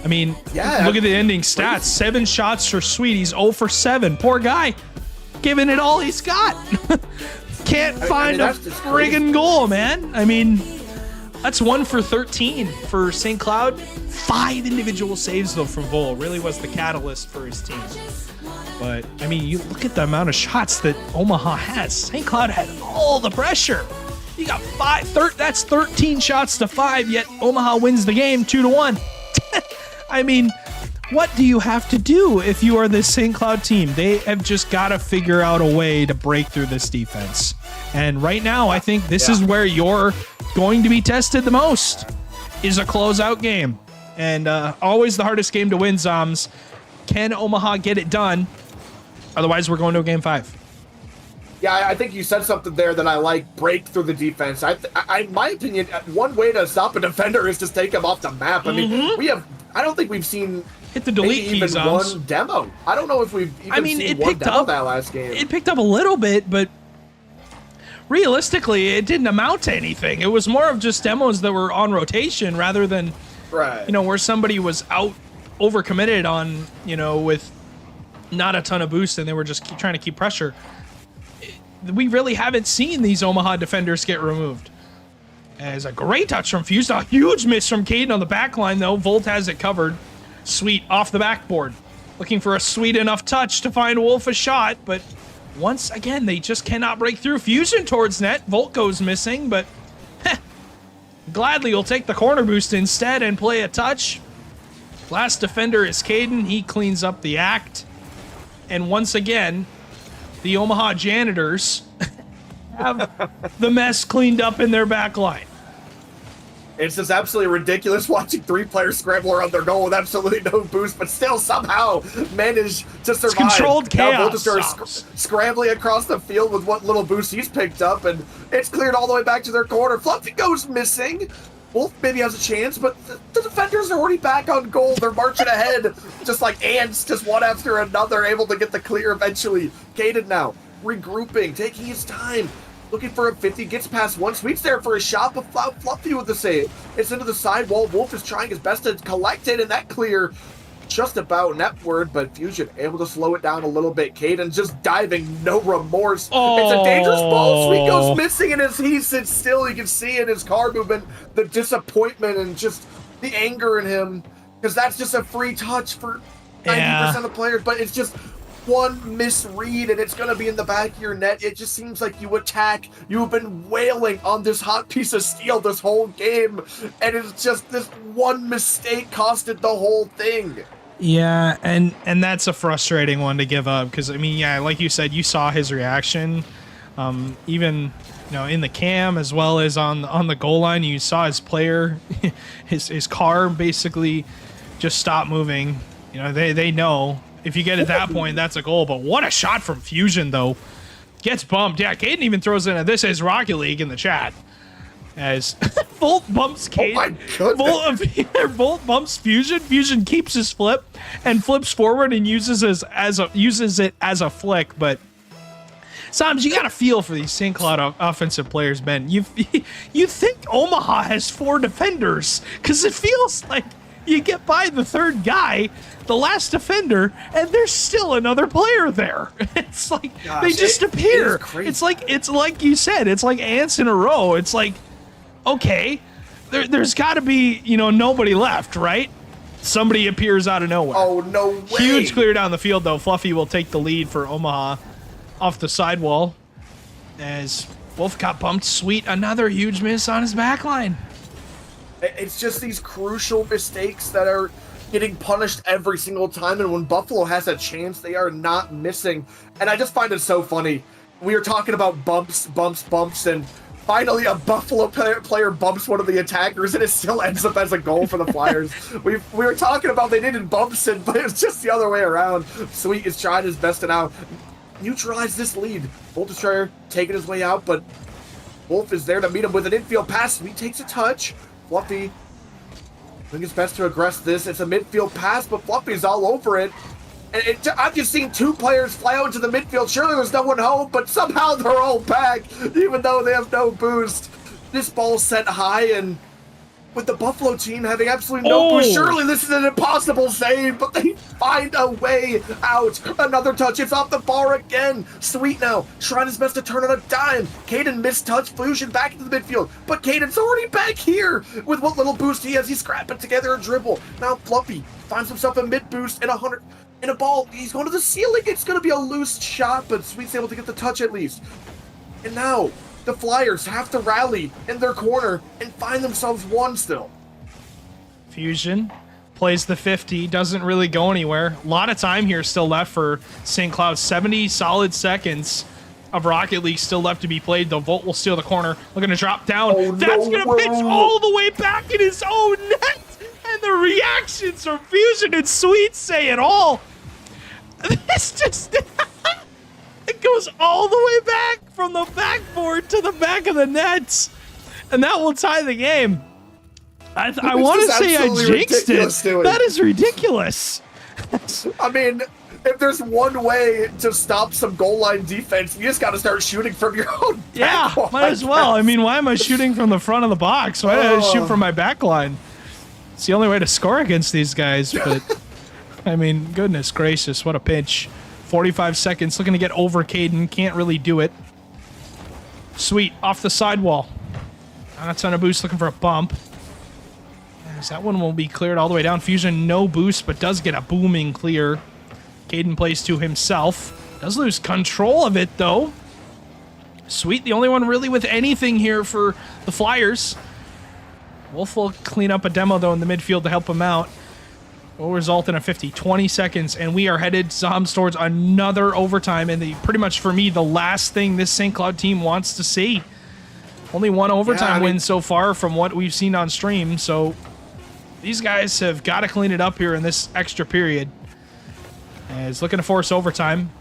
I mean, look at the ending stats. 7 shots for Sweet. He's 0 for 7. Poor guy, giving it all he's got. Can't find a friggin' goal, man. I mean, that's 1 for 13 for St. Cloud. 5 individual saves, though, from Vol. Really was the catalyst for his team. But, I mean, you look at the amount of shots that Omaha has. St. Cloud had all the pressure. You got 5. That's 13 shots to 5, yet Omaha wins the game 2-1. I mean, what do you have to do if you are this St. Cloud team? They have just got to figure out a way to break through this defense. And right now, I think this is where you're going to be tested the most, is a closeout game. And always the hardest game to win, Zoms. Can Omaha get it done? Otherwise, we're going to a game 5. Yeah, I think you said something there that I like. Break through the defense. In my opinion, one way to stop a defender is to take him off the map. I mean, I don't think we've seen hit the delete key, even Zoms. one demo. I don't know if we've even seen one demo that last game. It picked up a little bit, but realistically, it didn't amount to anything. It was more of just demos that were on rotation rather than, where somebody was out overcommitted on, with not a ton of boost and they were just trying to keep pressure. We really haven't seen these Omaha defenders get removed. As a great touch from Fuse, a huge miss from Caden on the back line, though. Volt has it covered. Sweet off the backboard. Looking for a sweet enough touch to find Wolf a shot, but once again, they just cannot break through. Fusion towards net. Volt goes missing, but gladly will take the corner boost instead and play a touch. Last defender is Caden. He cleans up the act. And once again, the Omaha janitors have the mess cleaned up in their back line. It's just absolutely ridiculous watching 3 players scramble around their goal with absolutely no boost, but still somehow manage to survive. It's controlled chaos. Voltastar scrambling across the field with what little boost he's picked up, and it's cleared all the way back to their corner. Fluffy goes missing. Wolf maybe has a chance, but the defenders are already back on goal. They're marching ahead, just like ants, just one after another, able to get the clear eventually. Caden now, regrouping, taking his time, looking for a 50, gets past one. Sweet's there for a shot, but Fluffy with the save. It's into the sidewall. Wolf is trying his best to collect it, and that clear just about netward, but Fusion able to slow it down a little bit. Caden just diving, no remorse. It's a dangerous ball. Sweet goes missing, and as he sits still, you can see in his car movement the disappointment and just the anger in him, because that's just a free touch for 90% of players, but it's just one misread and it's going to be in the back of your net. It just seems like you've been wailing on this hot piece of steel this whole game, and it's just this one mistake costed the whole thing. Yeah, and that's a frustrating one to give up, because I mean, yeah, like you said, you saw his reaction, even in the cam as well as on the goal line. You saw his player, his car basically just stop moving. They know if you get at that point, that's a goal. But what a shot from Fusion, though. Gets bumped. Yeah, Caden even throws in this is Rocket League in the chat. As Volt bumps Caden. Oh my goodness. Volt bumps Fusion. Fusion keeps his flip and flips forward and uses it as a flick. But sometimes you got to feel for these St. Cloud offensive players, Ben. You think Omaha has 4 defenders, because it feels like you get by the third guy, the last defender, and there's still another player there. It's like they just appear. It's like you said, it's like ants in a row. It's like, okay, there's got to be nobody left, right? Somebody appears out of nowhere. Oh, no way. Huge clear down the field, though. Fluffy will take the lead for Omaha off the sidewall as Wolf got bumped. Sweet, another huge miss on his back line. It's just these crucial mistakes that are getting punished every single time, and when Buffalo has a chance, they are not missing. And I just find it so funny. We were talking about bumps, and finally a Buffalo player bumps one of the attackers, and it still ends up as a goal for the Flyers. we were talking about they needed bumps, but it's just the other way around. Sweet is trying his best to now neutralize this lead. Volt Destroyer taking his way out, but Wolf is there to meet him with an infield pass. Sweet takes a touch. Fluffy doing his best to aggress this. It's a midfield pass, but Fluffy's all over it. And I've just seen 2 players fly out into the midfield. Surely there's no one home, but somehow they're all back, even though they have no boost. This ball's set high, and with the Buffalo team having absolutely no boost, surely this is an impossible save, but they find a way out. Another touch. It's off the bar again. Sweet now trying his best to turn on a dime. Caden missed touch. Fusion back into the midfield, but Caden's already back here with what little boost he has. He's scrapping together a dribble. Now Fluffy finds himself a mid boost and a ball. He's going to the ceiling. It's going to be a loose shot, but Sweet's able to get the touch at least. And now the Flyers have to rally in their corner and find themselves one still. Fusion plays the 50, doesn't really go anywhere. A lot of time here still left for St. Cloud. 70 solid seconds of Rocket League still left to be played, though. Volt will steal the corner. Looking to drop down. That's going to pitch all the way back in his own net. And the reactions from Fusion and Sweet say it all. This just... It goes all the way back from the backboard to the back of the nets. And that will tie the game. I want to say I jinxed it. That is ridiculous. I mean, if there's one way to stop some goal line defense, you just got to start shooting from your own back line. Might as well. I mean, why am I shooting from the front of the box? Why did I shoot from my back line? It's the only way to score against these guys. But, I mean, goodness gracious, what a pinch. 45 seconds, looking to get over Caden. Can't really do it. Sweet, off the sidewall. That's on a boost, looking for a bump. As that one will be cleared all the way down. Fusion, no boost, but does get a booming clear. Caden plays to himself. Does lose control of it, though. Sweet, the only one really with anything here for the Flyers. Wolf will clean up a demo, though, in the midfield to help him out. Will result in a 50. 20 seconds, and we are headed towards another overtime, and pretty much, for me, the last thing this St. Cloud team wants to see. Only one overtime win so far from what we've seen on stream, so these guys have got to clean it up here in this extra period. And it's looking to force overtime.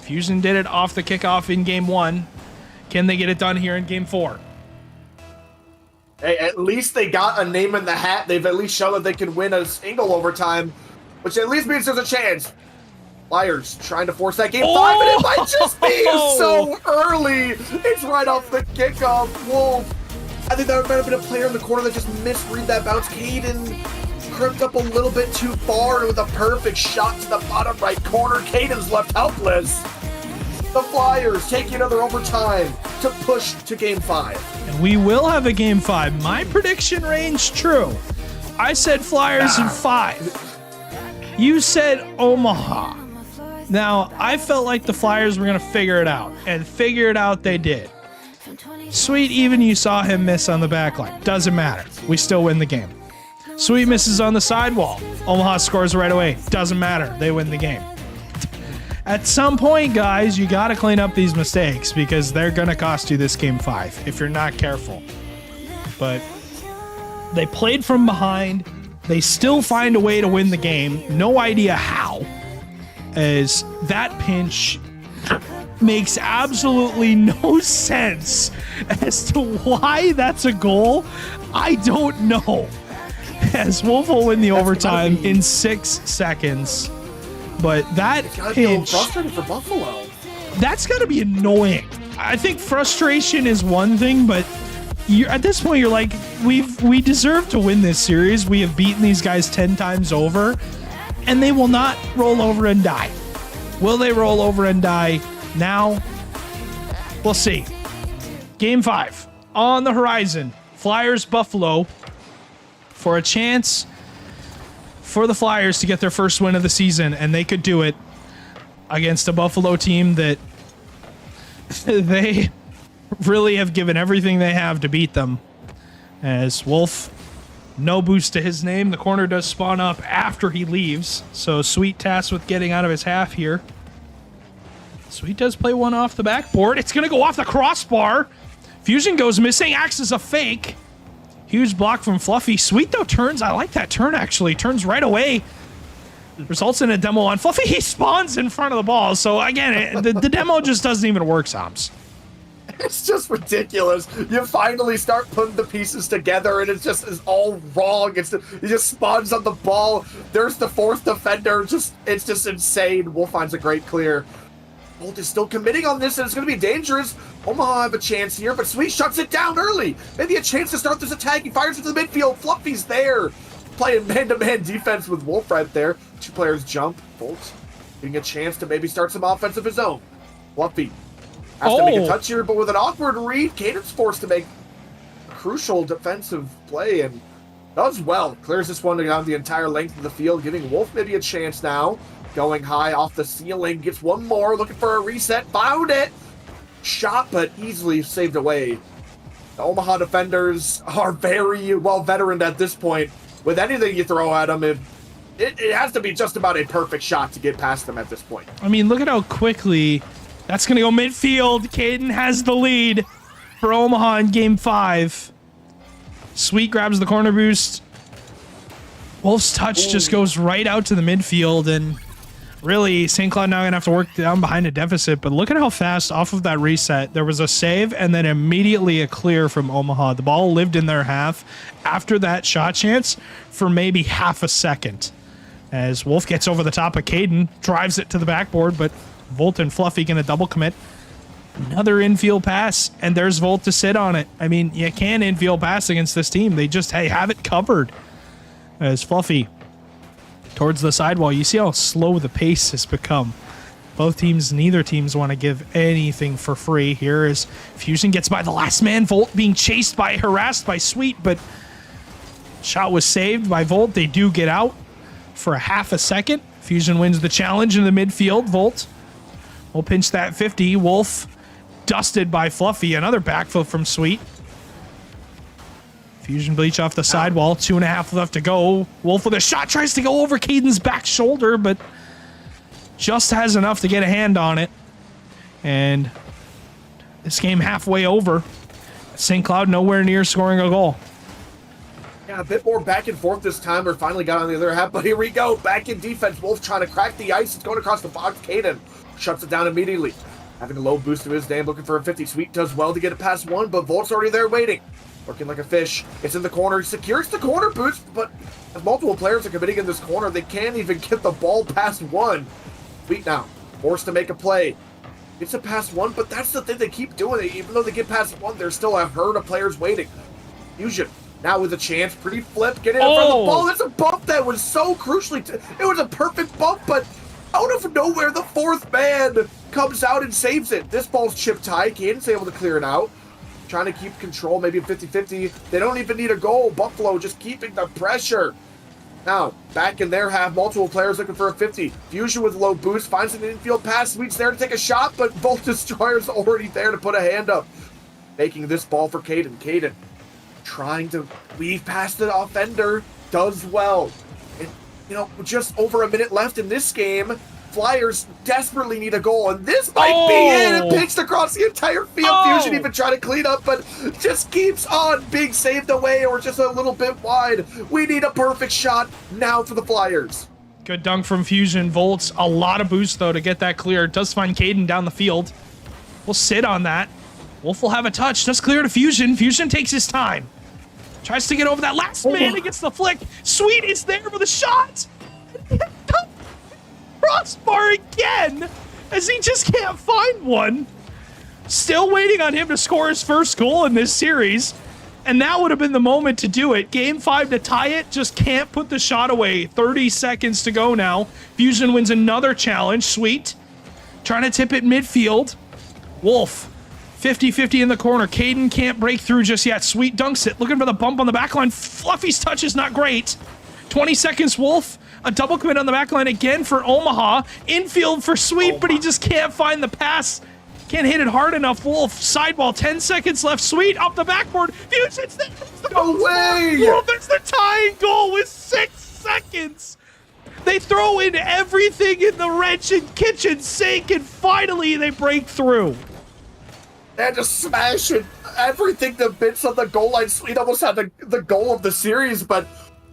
Fusion did it off the kickoff in Game 1. Can they get it done here in Game 4? Hey, at least they got a name in the hat. They've at least shown that they can win a single overtime, which at least means there's a chance. Flyers trying to force that Game 5, and it might just be so early. It's right off the kickoff. Wolf. I think that might have been a player in the corner that just misread that bounce. Caden crimped up a little bit too far, and with a perfect shot to the bottom right corner, Caden's left helpless. The Flyers take another overtime to push to Game 5. And we will have a Game 5. My prediction range true. I said Flyers in 5. You said Omaha. Now, I felt like the Flyers were going to figure it out, and figure it out they did. Sweet, even you saw him miss on the back line. Doesn't matter. We still win the game. Sweet misses on the sidewall. Omaha scores right away. Doesn't matter. They win the game. At some point, guys, you got to clean up these mistakes because they're going to cost you this Game 5 if you're not careful. But they played from behind. They still find a way to win the game. No idea how. As that pinch makes absolutely no sense as to why that's a goal. I don't know. As Wolf will win the overtime in 6 seconds. But that pinch, frustrating for Buffalo. That's got to be annoying. I think frustration is one thing, but at this point you're like, we deserve to win this series. We have beaten these guys 10 times over, and they will not roll over and die. Will they roll over and die now? We'll see. Game 5 on the horizon. Flyers Buffalo for a chance for the Flyers to get their first win of the season, and they could do it against a Buffalo team that they really have given everything they have to beat them. As Wolf, no boost to his name. The corner does spawn up after he leaves, so Sweet tasked with getting out of his half here. Sweet does play one off the backboard. It's going to go off the crossbar. Fusion goes missing, acts as a fake. Huge block from Fluffy. Sweet, though, turns. I like that turn, actually. Turns right away. Results in a demo on Fluffy. He spawns in front of the ball. So, again, the demo just doesn't even work, Soms. It's just ridiculous. You finally start putting the pieces together, and it just is all wrong. He just spawns on the ball. There's the fourth defender. It's just insane. Wolf finds a great clear. Bolt is still committing on this, and it's going to be dangerous. Omaha have a chance here, but Sweet shuts it down early. Maybe a chance to start this attack. He fires into the midfield. Fluffy's there. Playing man-to-man defense with Wolf right there. 2 players jump. Bolt getting a chance to maybe start some offense of his own. Fluffy has to make a touch here, but with an awkward read, Caden's forced to make a crucial defensive play, and does well. Clears this one down the entire length of the field, giving Wolf maybe a chance now. Going high off the ceiling, gets one more, looking for a reset, found it! Shot, but easily saved away. The Omaha defenders are very well veteran at this point. With anything you throw at them, it has to be just about a perfect shot to get past them at this point. I mean, look at how quickly that's going to go midfield. Caden has the lead for Omaha in Game 5. Sweet grabs the corner boost. Wolf's touch just goes right out to the midfield, and really, St. Cloud now going to have to work down behind a deficit, but look at how fast off of that reset, there was a save and then immediately a clear from Omaha. The ball lived in their half after that shot chance for maybe half a second. As Wolf gets over the top of Caden, drives it to the backboard, but Volt and Fluffy going to double commit. Another infield pass, and there's Volt to sit on it. I mean, you can infield pass against this team. They just have it covered. As Fluffy towards the sidewall. You see how slow the pace has become. Both teams, neither teams want to give anything for free. Here is Fusion gets by the last man. Volt being harassed by Sweet, but shot was saved by Volt. They do get out for a half a second. Fusion wins the challenge in the midfield. Volt will pinch that 50. Wolf dusted by Fluffy. Another backflip from Sweet. Fusion bleach off the sidewall. 2.5 left to go. Wolf with a shot. Tries to go over Caden's back shoulder, but just has enough to get a hand on it. And this game halfway over. St. Cloud nowhere near scoring a goal. Yeah, a bit more back and forth this time. We're finally got on the other half, but here we go. Back in defense. Wolf trying to crack the ice. It's going across the box. Caden shuts it down immediately. Having a low boost of his name, looking for a 50. Sweet does well to get it past one, but Volt's already there waiting. Working like a fish. It's in the corner. He secures the corner boost, but as multiple players are committing in this corner, they can't even get the ball past one. Sweet now, forced to make a play. Gets it past one, but that's the thing they keep doing. Even though they get past one, there's still a herd of players waiting. Fusion Now with a chance, pretty flip, get in front of the ball. It's a bump that was so crucially, it was a perfect bump, but out of nowhere, the fourth man comes out and saves it. This ball's chipped high. Caden's able to clear it out. Trying to keep control, maybe 50-50. They don't even need a goal. Buffalo just keeping the pressure. Now, back in their half, multiple players looking for a 50. Fusion with low boost, finds an infield pass. Sweet's there to take a shot, but both destroyers already there to put a hand up. Making this ball for Caden. Caden trying to weave past the offender, does well. And, you know, just over a minute left in this game, Flyers desperately need a goal, and this might be it. It pitched across the entire field. Fusion even trying to clean up, but just keeps on being saved away or just a little bit wide. We need a perfect shot now for the Flyers. Good dunk from Fusion. Volts, a lot of boost, though, to get that clear. Does find Caden down the field. We'll sit on that. Wolf will have a touch. Does clear to Fusion. Fusion takes his time. Tries to get over that last man against the flick. Sweet is there with a shot. Crossbar again, as he just can't find one. Still waiting on him to score his first goal in this series, and that would have been the moment to do it. Game 5 to tie it, just can't put the shot away. 30 seconds to go now. Fusion wins another challenge. Sweet trying to tip it midfield. Wolf 50-50 in the corner. Caden can't break through just yet. Sweet dunks it, looking for the bump on the back line. Fluffy's touch is not great. 20 seconds, Wolf. A double commit on the back line again for Omaha. Infield for Sweet, but he just can't find the pass. Can't hit it hard enough. Wolf, sideball, 10 seconds left. Sweet, up the backboard. Fusion's there. No way! Wolf, it's the tying goal with 6 seconds. They throw in everything in the wrench and kitchen sink, and finally they break through. And just smashing everything to bits on the goal line. Sweet almost had the goal of the series, but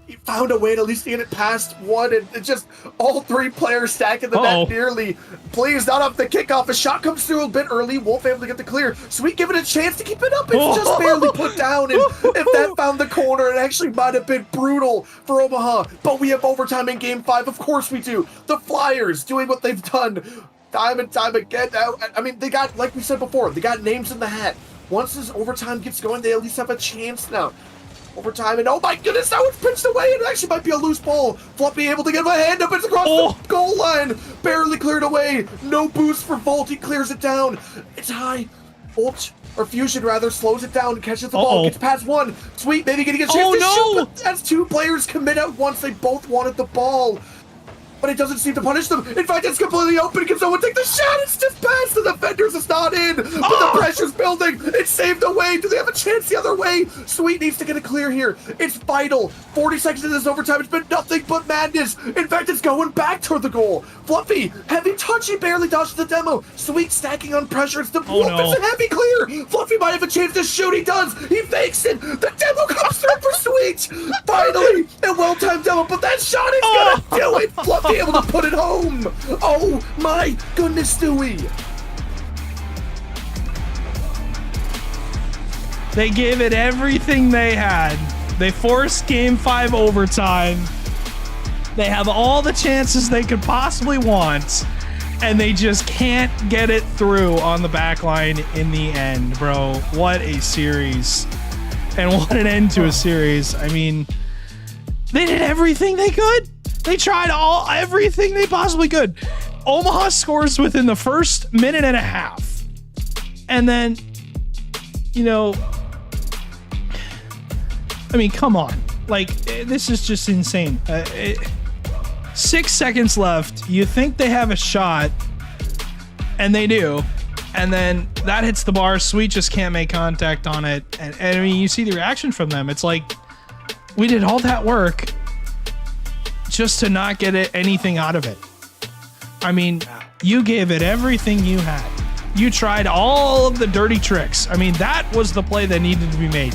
he found a way to at least get it past one, and it just all three players stacking the net nearly. Please, not off the kickoff. A shot comes through a bit early. Wolf able to get the clear. Sweet given a chance to keep it up. It's just barely put down, and if that found the corner, it actually might have been brutal for Omaha. But we have overtime in Game 5. Of course we do. The Flyers doing what they've done time and time again. I mean, they got, like we said before, they got names in the hat. Once this overtime gets going, they at least have a chance now. Overtime, and oh my goodness, now it's pitched away. It actually might be a loose ball. Fluffy able to get a hand up. It's across the goal line. Barely cleared away. No boost for Volt. He clears it down. It's high. Volt, or Fusion rather, slows it down, catches the ball, gets past one. Sweet, maybe getting a chance to shoot, but that's two players commit at once. They both wanted the ball, but it doesn't seem to punish them. In fact, it's completely open. Can someone take the shot? It's just past the defenders. It's not in, but the pressure's building. It's saved away. Do they have a chance the other way? Sweet needs to get a clear here. It's vital. 40 seconds into this overtime. It's been nothing but madness. In fact, it's going back toward the goal. Fluffy, heavy touch. He barely dodged the demo. Sweet stacking on pressure. It's the it's a heavy clear. Fluffy might have a chance to shoot. He does. He fakes it. The demo comes through for Sweet. Finally, a well-timed demo, but that shot is gonna do it. Fluffy able to put it home. Oh my goodness, Stewie. They gave it everything they had. They forced Game 5 overtime. They have all the chances they could possibly want, and they just can't get it through on the back line in the end, bro. What a series. And what an end to a series. I mean, they did everything they could. They tried everything they possibly could. Omaha scores within the first minute and a half. And then, you know, I mean, come on. Like, this is just insane. 6 seconds left. You think they have a shot, and they do. And then that hits the bar. Sweet just can't make contact on it. And I mean, you see the reaction from them. It's like, we did all that work just to not get anything out of it. I mean, you gave it everything you had. You tried all of the dirty tricks. I mean, that was the play that needed to be made.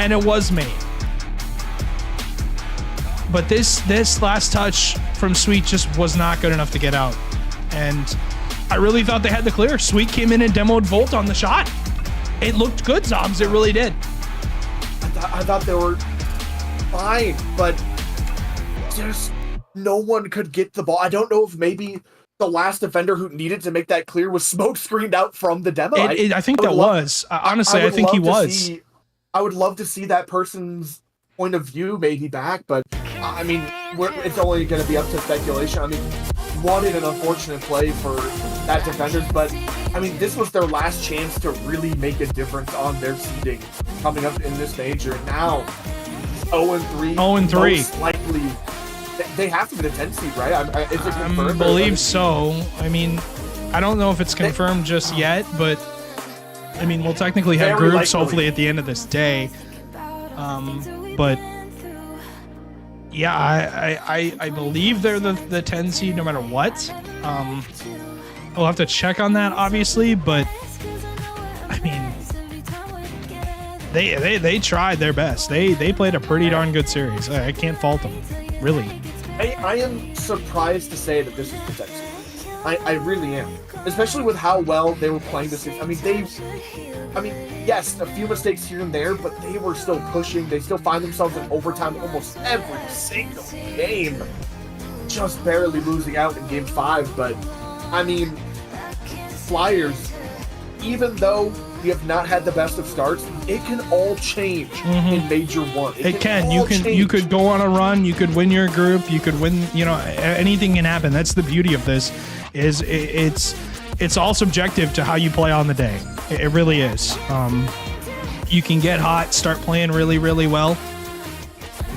And it was made. But this last touch from Sweet just was not good enough to get out. And I really thought they had the clear. Sweet came in and demoed Volt on the shot. It looked good, Zombs. It really did. I thought they were fine, but just no one could get the ball. I don't know if maybe the last defender who needed to make that clear was smoke screened out from the demo. I think that was. Honestly, I think he was. I would love to see that person's point of view maybe back, but I mean, it's only going to be up to speculation. I mean, wanted an unfortunate play for that defenders, but I mean, this was their last chance to really make a difference on their seeding coming up in this major. Now, 0-3. 0-3. Most likely, they have to be the 10 seed, right? Is it confirmed? I believe so. I mean, I don't know if it's confirmed just yet, but I mean, we'll technically have Very groups likely. hopefully at the end of this day. But yeah, I believe they're the 10 seed no matter what. I'll have to check on that, obviously, but I mean, they tried their best. They played a pretty darn good series. I can't fault them, really. I am surprised to say that this is the 10 seed. I really am, especially with how well they were playing this season. I mean, yes, a few mistakes here and there, but they were still pushing. They still find themselves in overtime almost every single game, just barely losing out in Game 5. But I mean, Flyers, even though we have not had the best of starts, it can all change in Major 1. It can. You could go on a run. You could win your group. You could win. You know, anything can happen. That's the beauty of this. It's all subjective to how you play on the day. It really is. You can get hot, start playing really, really well.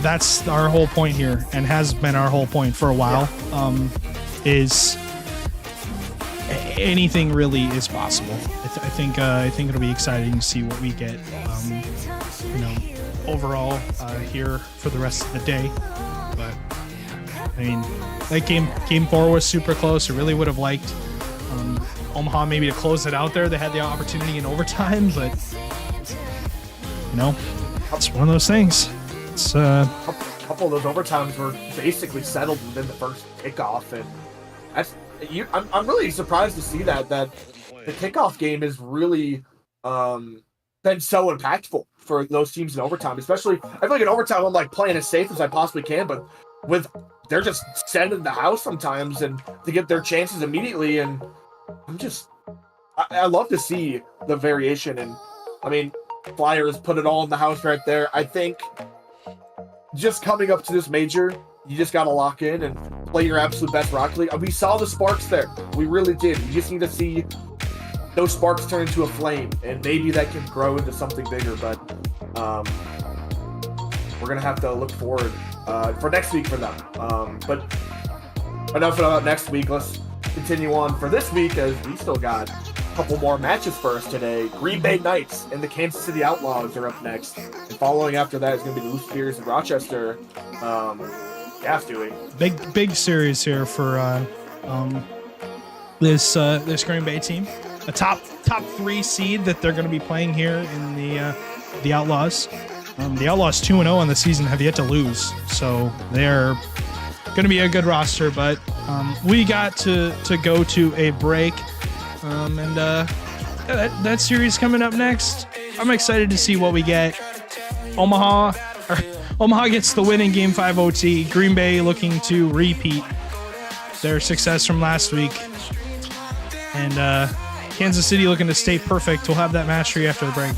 That's our whole point here, and has been our whole point for a while. Is anything really is possible. I think it'll be exciting to see what we get. Overall here for the rest of the day. But I mean, that game 4 was super close. I really would have liked Omaha maybe to close it out there. They had the opportunity in overtime, but it's one of those things. It's A couple of those overtimes were basically settled within the first kickoff, and I'm really surprised to see that the kickoff game has really been so impactful for those teams in overtime. Especially, I feel like in overtime I'm like playing as safe as I possibly can, but they're just sending the house sometimes and to get their chances immediately. And I love to see the variation. And I mean, Flyers put it all in the house right there. I think just coming up to this major, you just got to lock in and play your absolute best Rocket League. We saw the sparks there. We really did. You just need to see those sparks turn into a flame, and maybe that can grow into something bigger. But we're going to have to look forward for next week for them. But enough about next week. Let's continue on for this week, as we still got a couple more matches for us today. Green Bay Knights and the Kansas City Outlaws are up next. And following after that is going to be the Loose Spears and Rochester. Doing big series here for this Green Bay team. A top 3 seed that they're going to be playing here in the Outlaws. The Outlaws 2-0 on the season, have yet to lose, so they're going to be a good roster. But we got to go to a break, and that series coming up next. I'm excited to see what we get. Omaha gets the win in Game 5 OT. Green Bay looking to repeat their success from last week. And Kansas City looking to stay perfect. We'll have that match for you after the break.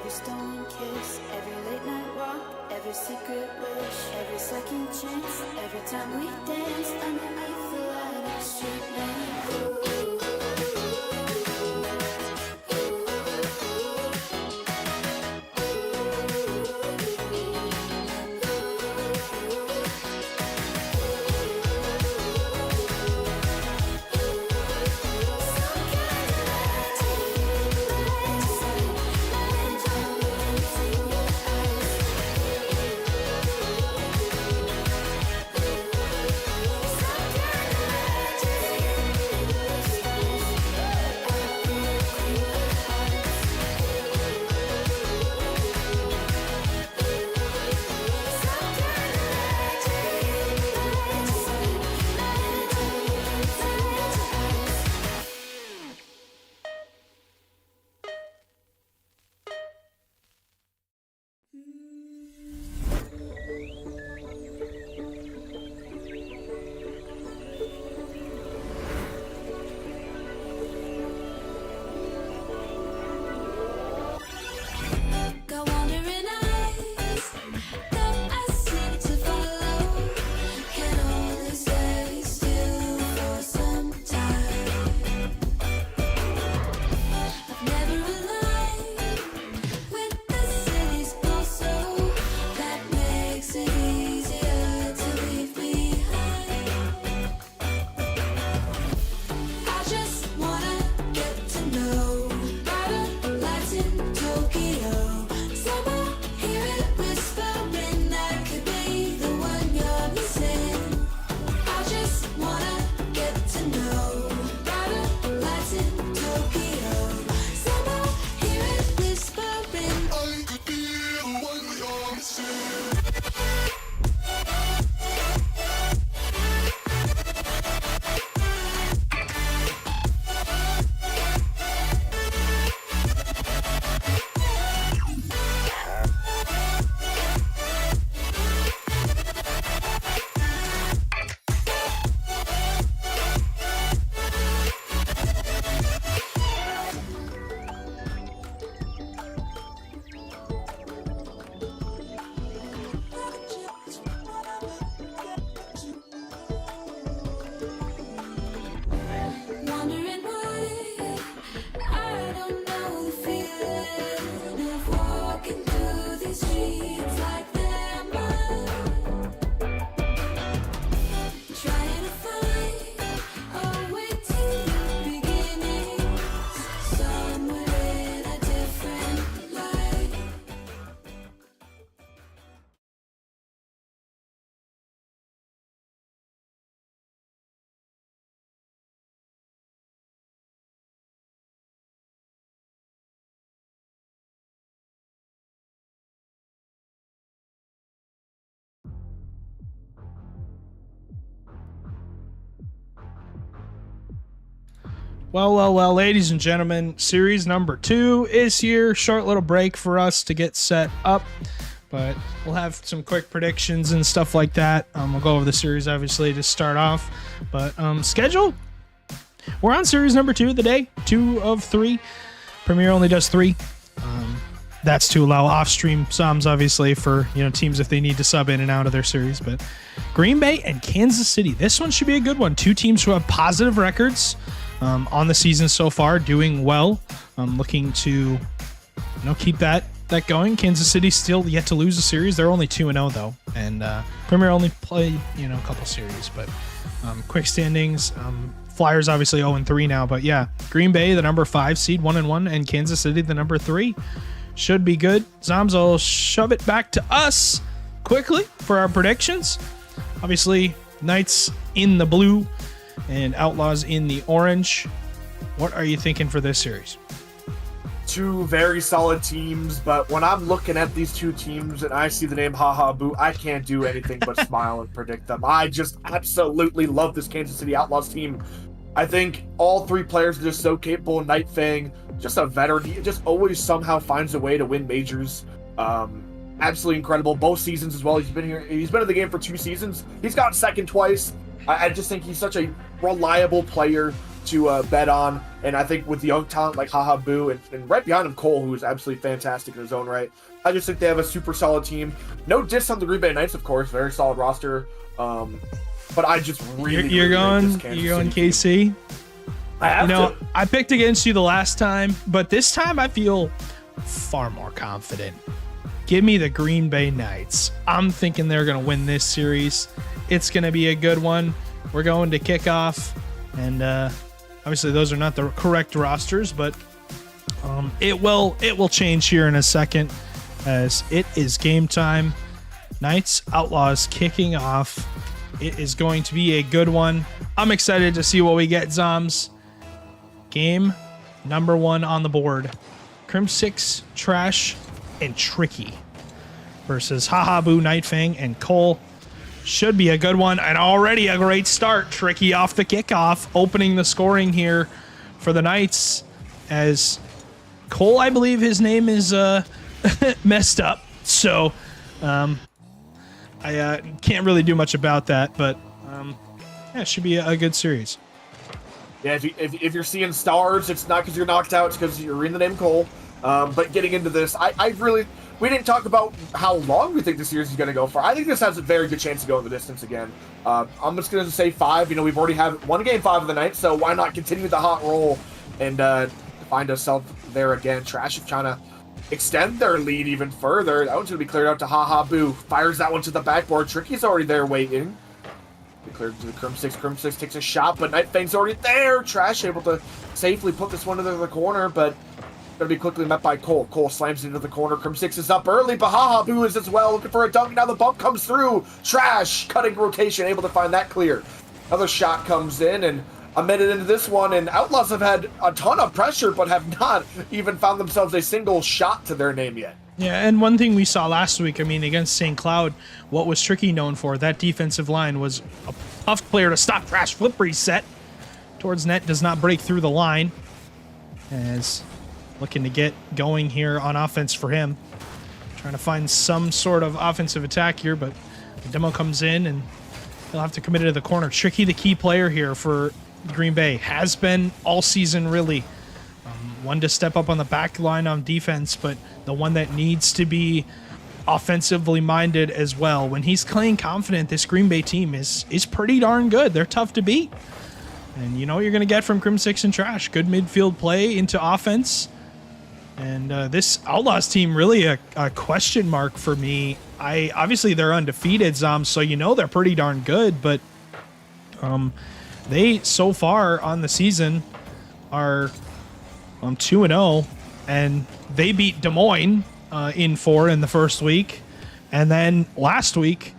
every stolen kiss, every late night walk, every secret wish, every second chance, every time we dance underneath the light of street lamp. Got wandering eyes that I seem to follow. Can only stay still for some time. I've never aligned with the city's pulse, so that makes it easier to leave behind. I just wanna get to know brighter lights in Tokyo. Someone hear it whispering that could be the one you're missing. I just wanna get to know brighter lights in Tokyo. Someone hear it whispering I could be the one you're missing. Wondering why I don't know the feeling of walking through these streets like they're mine. Trying to find a way to new beginnings somewhere in a different light. Well, ladies and gentlemen, series number 2 is here. Short little break for us to get set up, but we'll have some quick predictions and stuff like that. We'll go over the series, obviously, to start off, but schedule. We're on series number 2 of the day, 2 of 3. Premier only does 3. That's to allow off-stream subs, obviously, for teams if they need to sub in and out of their series. But Green Bay and Kansas City, this one should be a good one. 2 teams who have positive records on the season so far, doing well. Looking to keep that going. Kansas City still yet to lose a series. They're only 2-0 though, and Premier only played a couple series. But quick standings. Flyers obviously 0-3 now, but yeah, Green Bay the number 5 seed 1-1, and Kansas City the number 3. Should be good. Zoms will shove it back to us quickly for our predictions. Obviously, Knights in the blue and Outlaws in the orange. What are you thinking for this series? 2 very solid teams, but when I'm looking at these 2 teams and I see the name Haha Boo, I can't do anything but smile and predict them. I just absolutely love this Kansas City Outlaws team. I think all 3 players are just so capable. Night Fang, just a veteran. He just always somehow finds a way to win majors. Absolutely incredible. Both seasons as well. He's been here. He's been in the game for 2 seasons. He's gotten second twice. I just think he's such a reliable player, to bet on. And I think with young talent like Haha Boo and right behind him Cole, who is absolutely fantastic in his own right, I just think they have a super solid team. No diss on the Green Bay Knights, of course, very solid roster. But I just really you're really going KC. I have to. I picked against you the last time, but this time I feel far more confident. Give me the Green Bay Knights. I'm thinking they're going to win this series. It's going to be a good one. We're going to kickoff, and obviously those are not the correct rosters, but it will change here in a second as it is game time. Knights Outlaws kicking off. It is going to be a good one. I'm excited to see what we get, Zoms. Game number 1 on the board. Crim 6, Trash, and Tricky versus Haha Boo, Nightfang, and Cole. Should be a good one, and already a great start. Tricky off the kickoff, opening the scoring here for the Knights, as Cole, I believe his name is messed up, so I can't really do much about that, but yeah, it should be a good series. Yeah, if you're seeing stars, it's not because you're knocked out, it's because you're in the name Cole. But getting into this, we didn't talk about how long we think the series is going to go for. I think this has a very good chance to go in the distance again. I'm just going to say 5. We've already had one game 5 of the night, so why not continue the hot roll and find ourselves there again. Trash is trying to extend their lead even further. That one's going to be cleared out to Haha Boo. Fires that one to the backboard. Tricky's already there waiting. Cleared to the Crim 6. Crim 6 takes a shot, but Nightfang's already there. Trash able to safely put this one into the corner, but going to be quickly met by Cole. Cole slams into the corner. Crim 6 is up early, but Haha Boo is as well, looking for a dunk. Now the bump comes through. Trash, cutting rotation, able to find that clear. Another shot comes in, and a minute into this one, and Outlaws have had a ton of pressure, but have not even found themselves a single shot to their name yet. Yeah, and one thing we saw last week, against St. Cloud, what was Tricky known for? That defensive line was a tough player to stop. Trash flip reset towards net, does not break through the line. As looking to get going here on offense for him. Trying to find some sort of offensive attack here, but the demo comes in and he'll have to commit it to the corner. Tricky, the key player here for Green Bay, has been all season really. One to step up on the back line on defense, but the one that needs to be offensively minded as well. When he's playing confident, this Green Bay team is pretty darn good. They're tough to beat. And you know what you're going to get from Crim 6 and Trash. Good midfield play into offense. And this Outlaws team, really a question mark for me. Obviously, they're undefeated, Zom, so you know they're pretty darn good. But they, so far on the season, are 2-0. And they beat Des Moines in 4 in the first week. And then last week,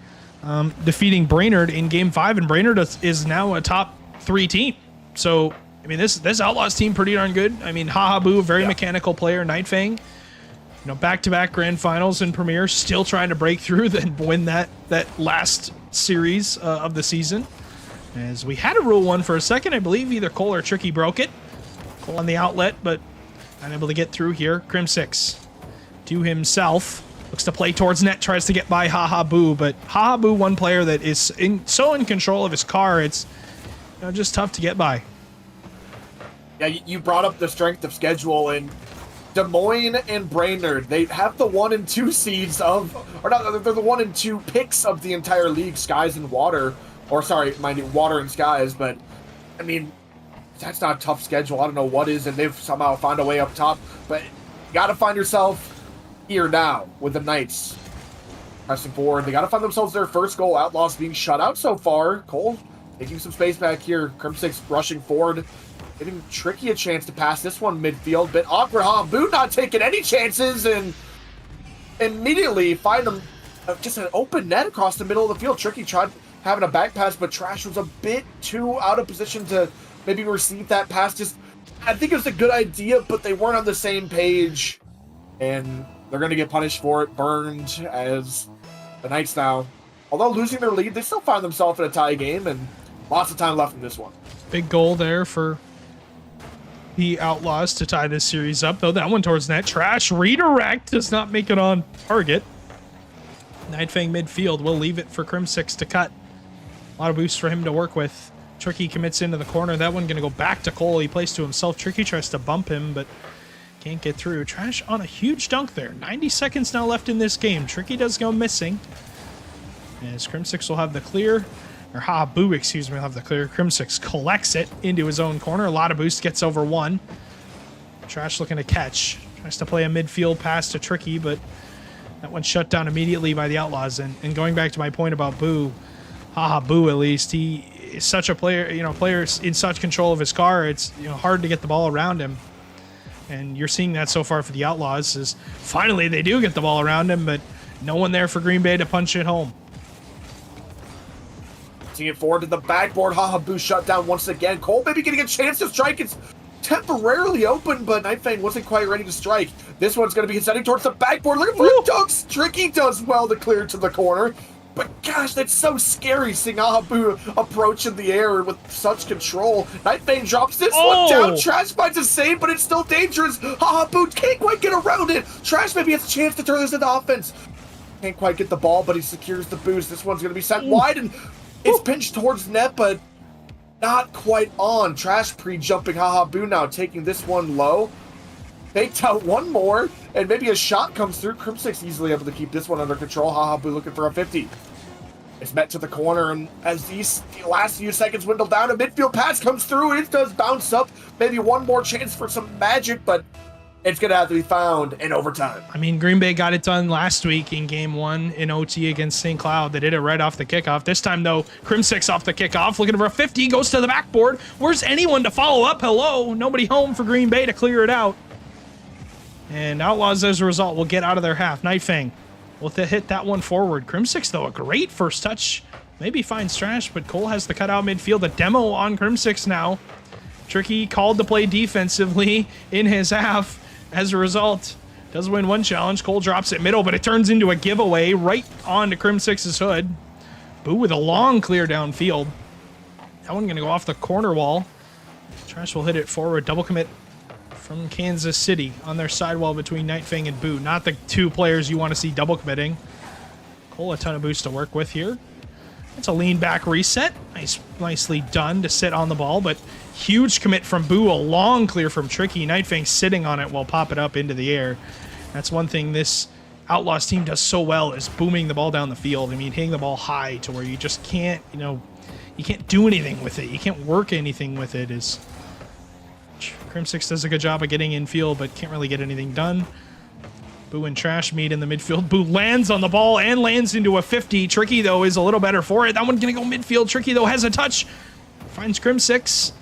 defeating Brainerd in Game 5. And Brainerd is now a top 3 team. So, this Outlaws team pretty darn good. Haha Boo, very mechanical player. Nightfang, back-to-back grand finals and Premier, still trying to break through and win that last series of the season. As we had a Rule 1 for a second, I believe either Cole or Tricky broke it. Cole on the outlet, but unable to get through here. Crim 6 to himself. Looks to play towards net, tries to get by Haha Boo, but Haha Boo, one player that is so in control of his car, it's just tough to get by. Yeah, you brought up the strength of schedule, and Des Moines and Brainerd, they have the 1 and 2 seeds they're the 1 and 2 picks of the entire league, Skies and Water, or sorry, mind you, Water and Skies, but, that's not a tough schedule. I don't know what is, and they've somehow found a way up top, but you got to find yourself here now with the Knights pressing forward. They got to find themselves their first goal. Outlaws being shut out so far. Cole taking some space back here. Crim 6 rushing forward, giving Tricky a chance to pass this one midfield. Bit awkward. Haha Boo not taking any chances, and immediately find them just an open net across the middle of the field. Tricky tried having a back pass, but Trash was a bit too out of position to maybe receive that pass. I think it was a good idea, but they weren't on the same page, and they're going to get punished for it. Burned as the Knights now, although losing their lead, they still find themselves in a tie game, and lots of time left in this one. Big goal there for the Outlaws to tie this series up, though. That one towards net. Trash redirect does not make it on target. Nightfang midfield will leave it for Crim 6 to cut. A lot of boosts for him to work with. Tricky commits into the corner. That one going to go back to Cole. He plays to himself. Tricky tries to bump him, but can't get through. Trash on a huge dunk there. 90 seconds now left in this game. Tricky does go missing. As Crimsix will have the clear. Or Boo, excuse me, will have the clear. Crimsix collects it into his own corner. A lot of boost, gets over one. Trash looking to catch. Tries to play a midfield pass to Tricky, but that one's shut down immediately by the Outlaws. And going back to my point about Boo, Boo at least, he is such a player, player in such control of his car, it's hard to get the ball around him. And you're seeing that so far for the Outlaws, is finally they do get the ball around him, but no one there for Green Bay to punch it home. Seeing it forward to the backboard. Boo shut down once again. Cole maybe getting a chance to strike. It's temporarily open, but Night Fang wasn't quite ready to strike. This one's going to be heading towards the backboard. Looking for dunks. Tricky does well to clear to the corner. But gosh, that's so scary seeing Boo approach in the air with such control. Night Fang drops this one down. Trash finds a save, but it's still dangerous. Boo can't quite get around it. Trash maybe has a chance to turn this into offense. Can't quite get the ball, but he secures the boost. This one's going to be sent wide, and it's pinched towards net, but not quite on. Trash pre-jumping Boo now, taking this one low. Faked out one more, and maybe a shot comes through. Crimsix easily able to keep this one under control. Boo looking for a 50. It's met to the corner, and as these last few seconds dwindle down, a midfield pass comes through, and it does bounce up. Maybe one more chance for some magic, but it's going to have to be found in overtime. I mean, Green Bay got it done last week in Game 1 in OT against St. Cloud. They did it right off the kickoff. This time, though, Crimsix off the kickoff, looking for a 50, goes to the backboard. Where's anyone to follow up? Hello? Nobody home for Green Bay to clear it out. And Outlaws, as a result, will get out of their half. Night Fang will hit that one forward. Crimsix, though, a great first touch. Maybe finds Trash, but Cole has the cutout midfield. A demo on Crimsix now. Tricky called to play defensively in his half. As a result, does win one challenge. Cole drops it middle, but it turns into a giveaway right onto Crimsix's hood. Boo with a long clear downfield. That one going to go off the corner wall. Trash will hit it forward. Double commit from Kansas City on their sidewall between Night Fang and Boo. Not the two players you want to see double committing. Cole, a ton of boost to work with here. It's a lean back reset. Nicely done to sit on the ball, but huge commit from Boo. A long clear from Tricky. Night Fang sitting on it while pop it up into the air. That's one thing this Outlaws team does so well, is booming the ball down the field. I mean, hitting the ball high to where you just can't, you can't do anything with it. You can't work anything with it. Crimsix does a good job of getting in field, but can't really get anything done. Boo and Trash meet in the midfield. Boo lands on the ball and lands into a 50. Tricky, though, is a little better for it. That one's going to go midfield. Tricky, though, has a touch. Finds Crimsix.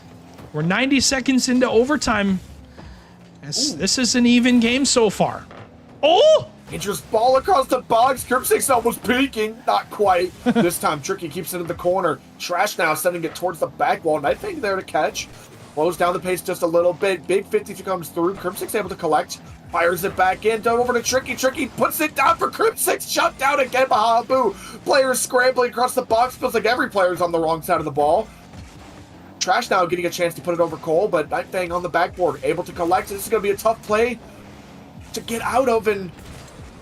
We're 90 seconds into overtime. This is an even game so far. Oh! Dangerous ball across the box. Crimsix almost peeking. Not quite. This time, Tricky keeps it in the corner. Trash now sending it towards the back wall. Night Fang there to catch. Slows down the pace just a little bit. Big 50 comes through. Crimsix able to collect. Fires it back in. Down over to Tricky. Tricky puts it down for Crimsix. Shut down again by Boo. Players scrambling across the box. Feels like every player's on the wrong side of the ball. Trash now getting a chance to put it over Cole, but Night Fang on the backboard. Able to collect. This is going to be a tough play to get out of. And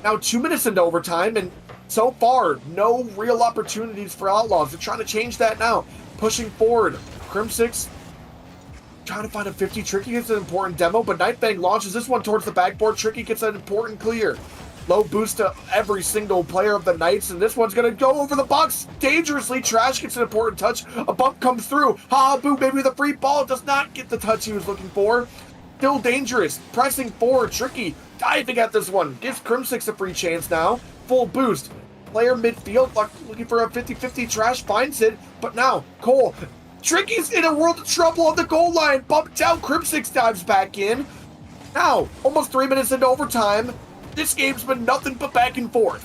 now 2 minutes into overtime. And so far, no real opportunities for Outlaws. They're trying to change that now. Pushing forward. Crimsix trying to find a 50. Tricky gets an important demo, but Night Fang launches this one towards the backboard. Tricky gets an important clear. Low boost to every single player of the Knights, and this one's going to go over the box dangerously. Trash gets an important touch. A bump comes through. Boo, maybe with a free ball, does not get the touch he was looking for. Still dangerous. Pressing forward. Tricky diving at this one. Gives Crimsix a free chance now. Full boost. Player midfield looking for a 50-50. Trash finds it, but now Cole. Tricky's in a world of trouble on the goal line. Bumped down. Crimsix dives back in. Now, almost 3 minutes into overtime. This game's been nothing but back and forth.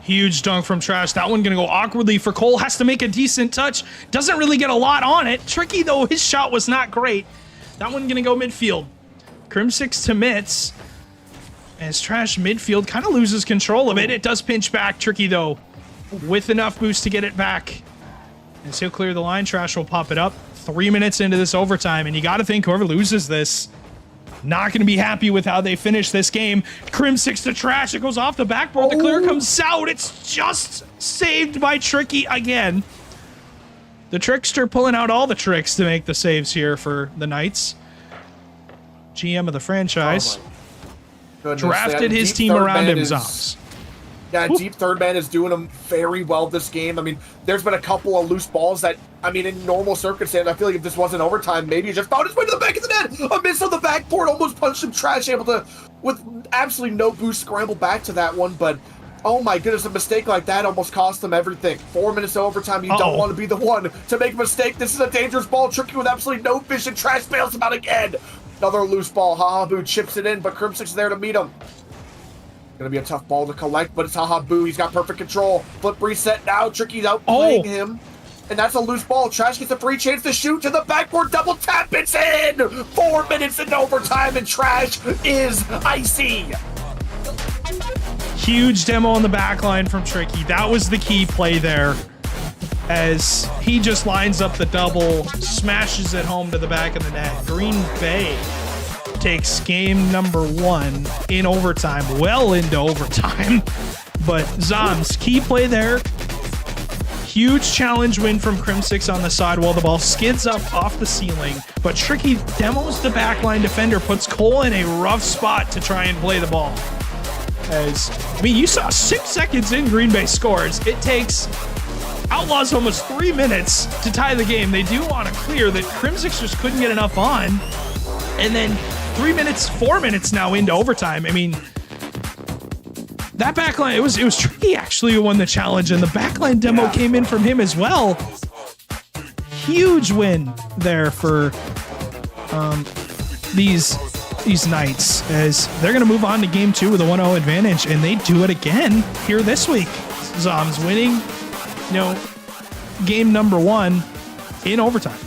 Huge dunk from Trash. That one going to go awkwardly for Cole. Has to make a decent touch. Doesn't really get a lot on it. Tricky, though, his shot was not great. That one going to go midfield. Crimsix to mitts. As Trash midfield kind of loses control of it. It does pinch back. Tricky, though, with enough boost to get it back. As he'll clear the line, Trash will pop it up. 3 minutes into this overtime, and you got to think whoever loses this, not going to be happy with how they finish this game. Crimsix to Trash. It goes off the backboard. The clear comes out. It's just saved by Tricky again. The trickster pulling out all the tricks to make the saves here for the Knights. GM of the franchise. Goodness, Drafted his deep team third around man him, is- Zombs. Yeah, deep third man is doing them very well this game. I mean, there's been a couple of loose balls that, I mean, in normal circumstances, I feel like if this wasn't overtime, maybe he just found his way to the back of the net. A miss on the backboard, almost punched him trash, able to, with absolutely no boost, scramble back to that one. But, oh my goodness, a mistake like that almost cost them everything. 4 minutes of overtime, you don't want to be the one to make a mistake. This is a dangerous ball, Tricky with absolutely no vision. Trash bails him out again. Another loose ball. Hahabu chips it in, but Crimsix is there to meet him. Gonna be a tough ball to collect, but it's Hahabu. He's got perfect control. Flip reset now. Tricky's outplaying him. And that's a loose ball. Trash gets a free chance to shoot to the backboard. Double tap. It's in! 4 minutes into overtime, and Trash is icy. Huge demo on the back line from Tricky. That was the key play there. As he just lines up the double, smashes it home to the back of the net. Green Bay takes game number 1 in overtime, well into overtime. But Zoms, key play there. Huge challenge win from Crimsix on the side while the ball skids up off the ceiling. But Tricky demos the backline defender, puts Cole in a rough spot to try and play the ball. As, I mean, you saw 6 seconds in, Green Bay scores. It takes Outlaws almost 3 minutes to tie the game. They do want to clear that Crimsix just couldn't get enough on. And then 3 minutes, 4 minutes now into overtime. I mean, that backline, it was Tricky actually who won the challenge, and the backline demo came in from him as well. Huge win there for these Knights, as they're going to move on to game 2 with a 1-0 advantage, and they do it again here this week. Zoms winning, game number 1 in overtime.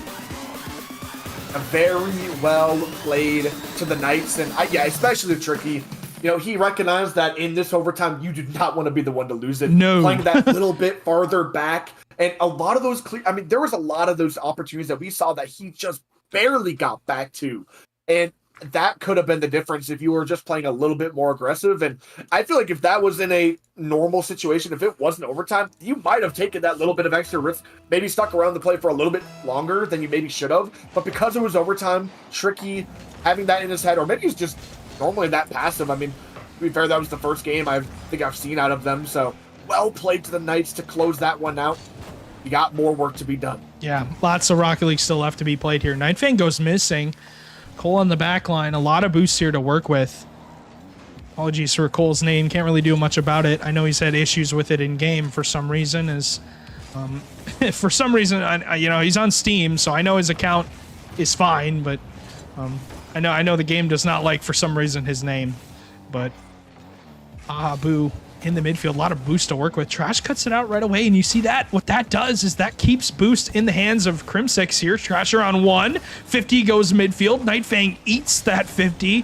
Very well played to the Knights, and especially Tricky. He recognized that in this overtime, you do not want to be the one to lose it. No. Playing that little bit farther back, and a lot of those there was a lot of those opportunities that we saw that he just barely got back to, and that could have been the difference if you were just playing a little bit more aggressive. And I feel like if that was in a normal situation, if it wasn't overtime, you might have taken that little bit of extra risk, maybe stuck around the play for a little bit longer than you maybe should have. But because it was overtime, Tricky having that in his head, or maybe he's just normally that passive. I mean, to be fair, that was the first game I think I've seen out of them. So well played to the Knights to close that one out. You got more work to be done. Yeah, lots of Rocket League still left to be played here. Nightfang goes missing. Cole on the back line, a lot of boosts here to work with. Apologies for Cole's name, can't really do much about it. I know he's had issues with it in game for some reason. For some reason, he's on Steam, so I know his account is fine, but I know the game does not like, for some reason, his name. But Boo in the midfield, a lot of boost to work with. Trash cuts it out right away, and you see that. What that does is that keeps boost in the hands of Crimsix here. Trasher on 1. 50 goes midfield. Nightfang eats that 50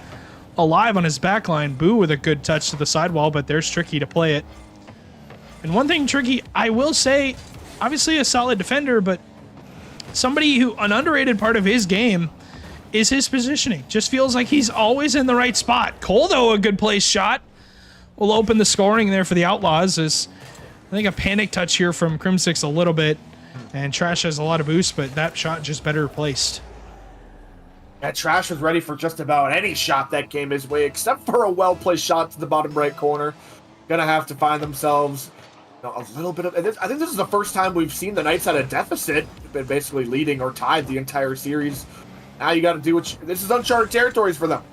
alive on his back line. Boo with a good touch to the sidewall, but there's Tricky to play it. And one thing, Tricky, I will say, obviously a solid defender, but somebody who, an underrated part of his game is his positioning. Just feels like he's always in the right spot. Cole, though, a good place shot will open the scoring there for the Outlaws. Is I think a panic touch here from Crimsix a little bit, and Trash has a lot of boost, but that shot just better placed. Yeah, Trash was ready for just about any shot that came his way, except for a well-placed shot to the bottom right corner. Gonna have to find themselves a little bit of... I think this is the first time we've seen the Knights at a deficit, been basically leading or tied the entire series. Now you got to do what this is uncharted territories for them.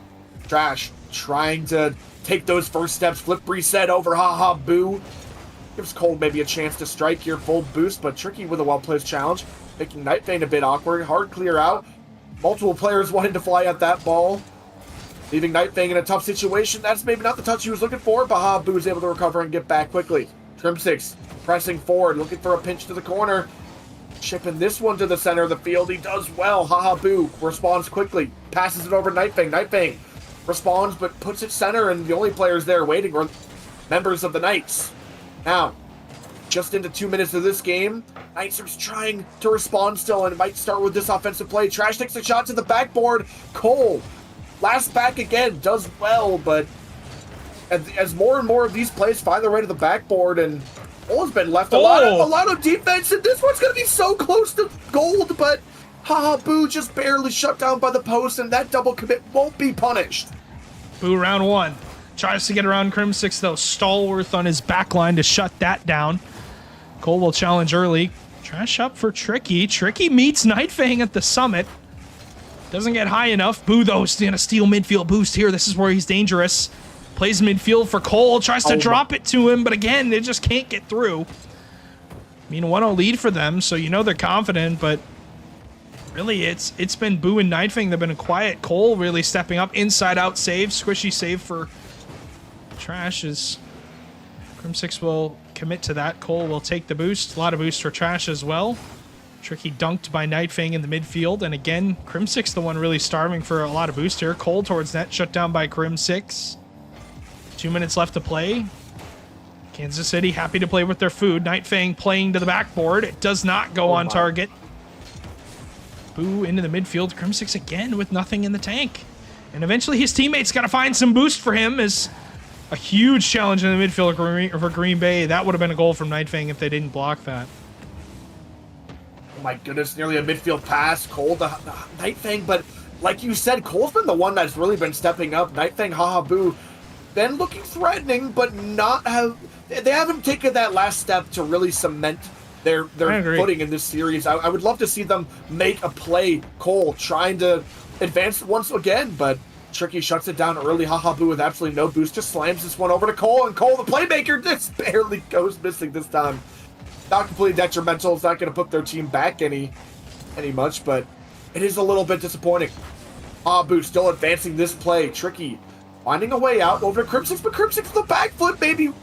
Trash trying to take those first steps, flip reset over Hahabu. Gives Cole maybe a chance to strike here, full boost, but Tricky with a well-placed challenge, making Nightfang a bit awkward. Hard clear out. Multiple players wanting to fly at that ball, leaving Nightfang in a tough situation. That's maybe not the touch he was looking for, but Hahabu is able to recover and get back quickly. Crimsix pressing forward, looking for a pinch to the corner. Chipping this one to the center of the field. He does well. Hahabu responds quickly. Passes it over Nightfang. Nightfang responds, but puts it center, and the only players there waiting are members of the Knights. Now, just into 2 minutes of this game, Knights are trying to respond still, and it might start with this offensive play. Trash takes a shot to the backboard. Cole, last back again, does well, but as more and more of these plays find their way to the backboard, and Cole's been left a lot of defense, and this one's going to be so close to gold, but Boo just barely shut down by the post, and that double commit won't be punished. Boo round 1. Tries to get around Crim6, though. Stallworth on his back line to shut that down. Cole will challenge early. Trash up for Tricky. Tricky meets Nightfang at the summit. Doesn't get high enough. Boo, though, is going to steal midfield boost here. This is where he's dangerous. Plays midfield for Cole. Tries to drop it to him, but again, they just can't get through. I mean, 1-0 lead for them, so you know they're confident, but really, it's been Boo and Nightfang that have been quiet. Cole really stepping up. Inside-out save. Squishy save for Trash as Crim6 will commit to that. Cole will take the boost. A lot of boost for Trash as well. Tricky dunked by Nightfang in the midfield. And again, Crim6 the one really starving for a lot of boost here. Cole towards net, shut down by Crim6. 2 minutes left to play. Kansas City happy to play with their food. Nightfang playing to the backboard. It does not go on target. Boo into the midfield. Crim6 again with nothing in the tank. And eventually his teammates got to find some boost for him as a huge challenge in the midfield for Green Bay. That would have been a goal from Nightfang if they didn't block that. Oh my goodness, nearly a midfield pass. Cole to Nightfang, but like you said, Cole's been the one that's really been stepping up. Nightfang, Boo, been looking threatening, but they haven't taken that last step to really cement their footing in this series. I would love to see them make a play. Cole trying to advance once again, but Tricky shuts it down early. Boo with absolutely no boost, just slams this one over to Cole, and Cole, the playmaker, just barely goes missing this time. Not completely detrimental. It's not going to put their team back any much, but it is a little bit disappointing. Boo still advancing this play. Tricky finding a way out over to Crim6, but Crim6 the back foot, maybe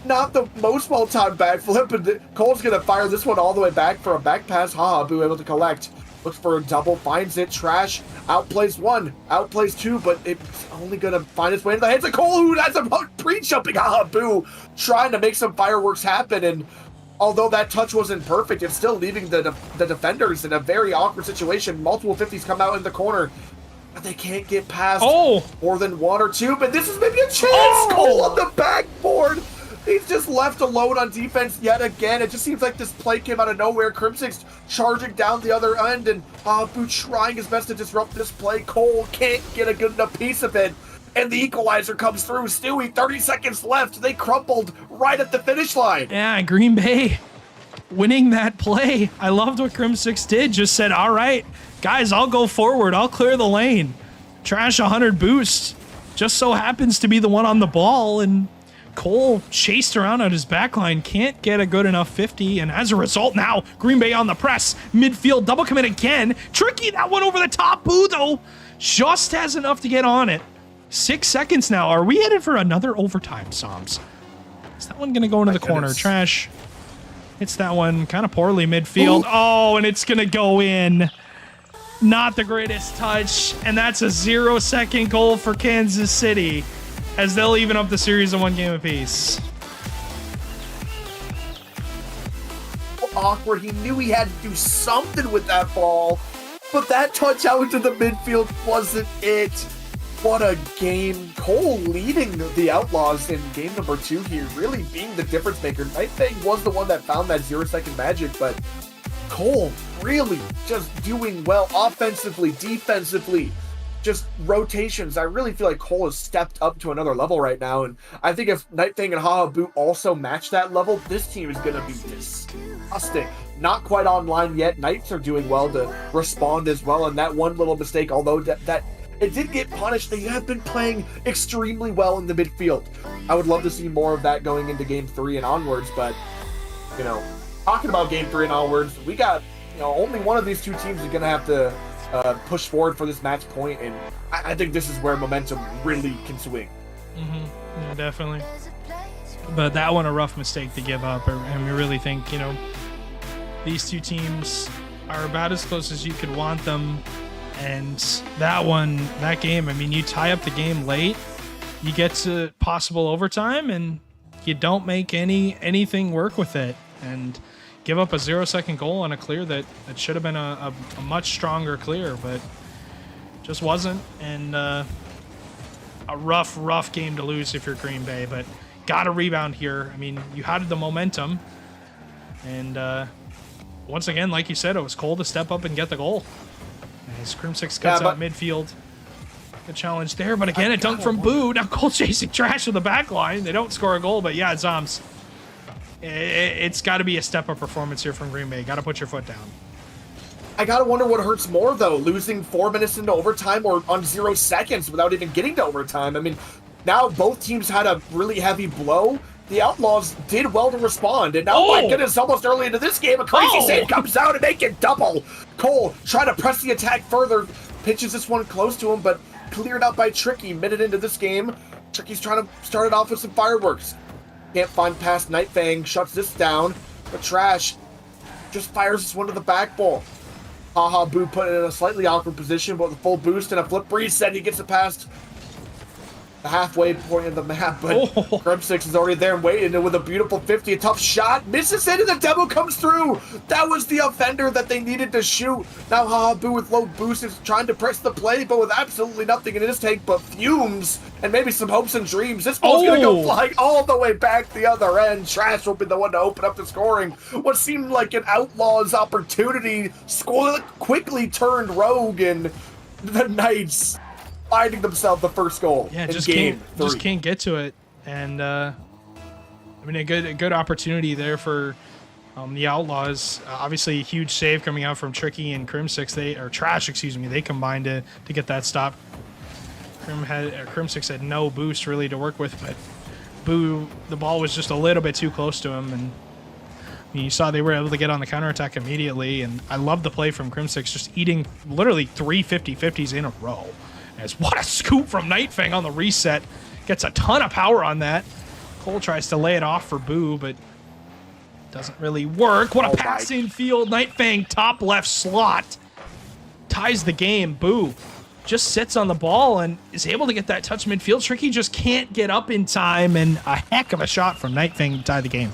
not the most well-timed back flip, but Cole's going to fire this one all the way back for a back pass. Boo able to collect. Looks for a double, finds it. Trash outplays one, outplays two, but it's only going to find its way into the hands of Cole, who has a pre-jumping. Boo trying to make some fireworks happen, and although that touch wasn't perfect, it's still leaving the defenders in a very awkward situation. Multiple 50s come out in the corner, but they can't get past more than one or two, but this is maybe a chance. Cole on the backboard. He's just left alone on defense yet again. It just seems like this play came out of nowhere. Crim6 charging down the other end, and Boo trying his best to disrupt this play. Cole can't get a good enough piece of it, and the equalizer comes through. Stewie, 30 seconds left. They crumpled right at the finish line. Yeah, Green Bay winning that play. I loved what Crim6 did. Just said, all right, guys, I'll go forward. I'll clear the lane. Trash 100 boost. Just so happens to be the one on the ball, and Cole chased around on his backline, can't get a good enough 50, and as a result now, Green Bay on the press, midfield, double commit again. Tricky, that one over the top. Boo, though, just has enough to get on it. 6 seconds now. Are we headed for another overtime, Psalms? Is that one going to go into the corner? Trash hits that one kind of poorly midfield. Oh, and it's going to go in. Not the greatest touch, and that's a 0-second goal for Kansas City, as they'll even up the series in 1 game apiece. Awkward. He knew he had to do something with that ball, but that touch out into the midfield wasn't it. What a game. Cole leading the Outlaws in game number 2 here, really being the difference maker. Nightfang was the one that found that 0-second magic, but Cole really just doing well offensively, defensively. Just rotations. I really feel like Cole has stepped up to another level right now, and I think if Nightfang and Boo also match that level, this team is going to be disgusting. Not quite online yet. Knights are doing well to respond as well, and that one little mistake, although that it did get punished, they have been playing extremely well in the midfield. I would love to see more of that going into game 3 and onwards, but, you know, talking about game 3 and onwards, we got, you know, only one of these two teams is going to have to push forward for this match point, and I think this is where momentum really can swing. Yeah, definitely. But that one, a rough mistake to give up, and we really think, you know, these two teams are about as close as you could want them, and that game, I mean, you tie up the game late, you get to possible overtime, and you don't make anything work with it, and give up a 0-second goal on a clear that should have been a much stronger clear, but just wasn't. And a rough game to lose if you're Green Bay. But got to rebound here. I mean, you had the momentum. And once again, like you said, it was Cole to step up and get the goal. As Crim6 cuts out midfield. The challenge there, but again, a dunk from Boo. Now Cole chasing Trash with the back line. They don't score a goal, but yeah, Zoms. It's got to be a step-up performance here from Green Bay. Got to put your foot down. I gotta wonder what hurts more, though, losing 4 minutes into overtime or on 0 seconds without even getting to overtime. I mean, now both teams had a really heavy blow. The Outlaws did well to respond, and now, my goodness, almost early into this game, a crazy save comes out and make it double. Cole trying to press the attack further, pitches this one close to him, but cleared out by Tricky. Minute into this game, Tricky's trying to start it off with some fireworks. Can't find past Nightfang, shuts this down, but Trash just fires this one to the back ball. Haha Boo put it in a slightly awkward position, but with a full boost and a flip reset, he gets it past the halfway point of the map, but Crim6 is already there and waiting, and with a beautiful 50, a tough shot, misses it, and the demo comes through. That was the offender that they needed to shoot. Now Haha Boo with low boost is trying to press the play, but with absolutely nothing in his tank but fumes, and maybe some hopes and dreams. This ball's gonna go flying all the way back the other end. Trash will be the one to open up the scoring. What seemed like an Outlaws opportunity quickly turned rogue, and the Knights finding themselves the first goal. Yeah, in just can't get to it. And I mean, a good opportunity there for the Outlaws. Obviously, a huge save coming out from Tricky and Crim6. Trash, excuse me. They combined to get that stop. Crim6 had no boost really to work with, but Boo, the ball was just a little bit too close to him, and I mean, you saw they were able to get on the counterattack immediately. And I love the play from Crim6, just eating literally 3 50-50s in a row. As what a scoop from Nightfang on the reset. Gets a ton of power on that. Cole tries to lay it off for Boo, but doesn't really work. What a pass in field. Nightfang top left slot. Ties the game. Boo just sits on the ball and is able to get that touch midfield. Tricky just can't get up in time, and a heck of a shot from Nightfang to tie the game.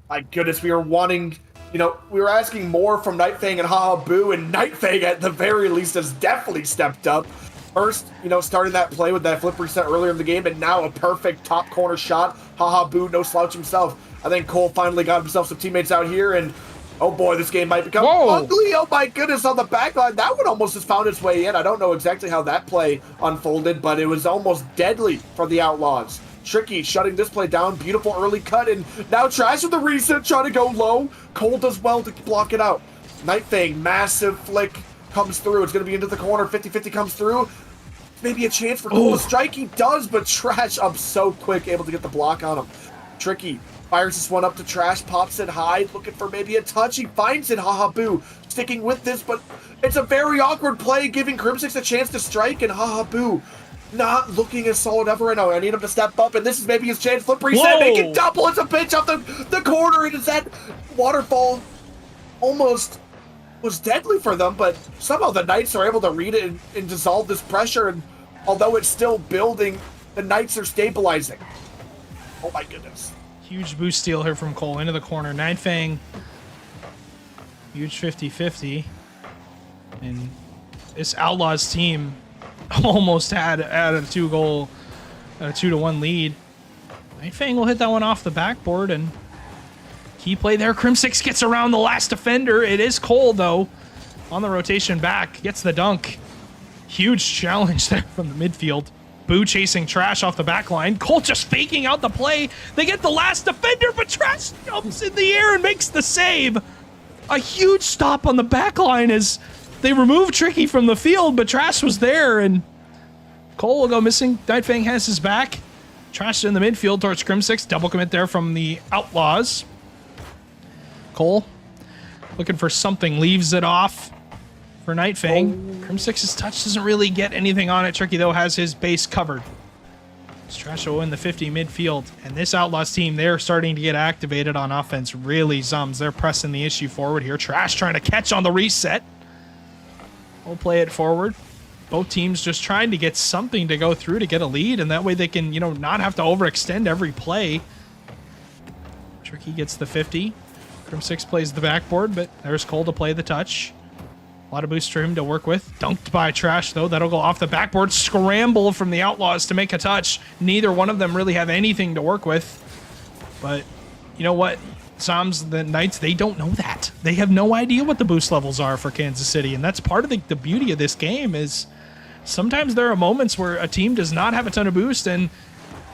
My goodness, we were wanting... You know, we were asking more from Nightfang and Haha Boo, and Nightfang at the very least has definitely stepped up. First, you know, starting that play with that flip reset earlier in the game, and now a perfect top corner shot. Haha Boo, no slouch himself. I think Cole finally got himself some teammates out here, and oh boy, this game might become ugly. Oh my goodness, on the back line. That one almost has found its way in. I don't know exactly how that play unfolded, but it was almost deadly for the Outlaws. Tricky shutting this play down. Beautiful early cut, and now Trash with the reset, trying to go low. Cole does well to block it out. Nightfang, massive flick comes through. It's going to be into the corner. 50-50 comes through. Maybe a chance for Cole to strike. He does, but Trash up so quick, able to get the block on him. Tricky fires this one up to Trash, pops it high, looking for maybe a touch. He finds it. Haha Boo sticking with this, but it's a very awkward play, giving Crim6 a chance to strike, and Haha Boo not looking as solid ever. I know I need him to step up, and this is maybe his chance. Flip reset, make it double. It's a pitch off the corner, and it's that waterfall almost was deadly for them, but somehow the Knights are able to read it and dissolve this pressure, and although it's still building, the Knights are stabilizing. Oh my goodness. Huge boost steal here from Cole into the corner. Nightfang, huge 50-50. And this Outlaws team almost had a 2-1 lead. Nightfang will hit that one off the backboard, and key play there. Crim6 gets around the last defender. It is Cole, though, on the rotation back. Gets the dunk. Huge challenge there from the midfield. Boo chasing Trash off the back line. Cole just faking out the play. They get the last defender, but Trash jumps in the air and makes the save. A huge stop on the back line as they remove Tricky from the field, but Trash was there, and Cole will go missing. Nightfang has his back. Trash in the midfield towards Crim6. Double commit there from the Outlaws. Cole looking for something, leaves it off for Nightfang. Crim6's touch doesn't really get anything on it. Tricky, though, has his base covered. Trash will win the 50 midfield, and this Outlaws team, they're starting to get activated on offense. Really zums. They're pressing the issue forward here. Trash trying to catch on the reset. We'll play it forward. Both teams just trying to get something to go through to get a lead, and that way they can, not have to overextend every play. Tricky gets the 50. Crim6 plays the backboard, but there's Cole to play the touch. A lot of boost for him to work with. Dunked by Trash, though. That'll go off the backboard. Scramble from the Outlaws to make a touch. Neither one of them really have anything to work with. But you know what? Psalms, the Knights, they don't know that. They have no idea what the boost levels are for Kansas City. And that's part of the beauty of this game is sometimes there are moments where a team does not have a ton of boost and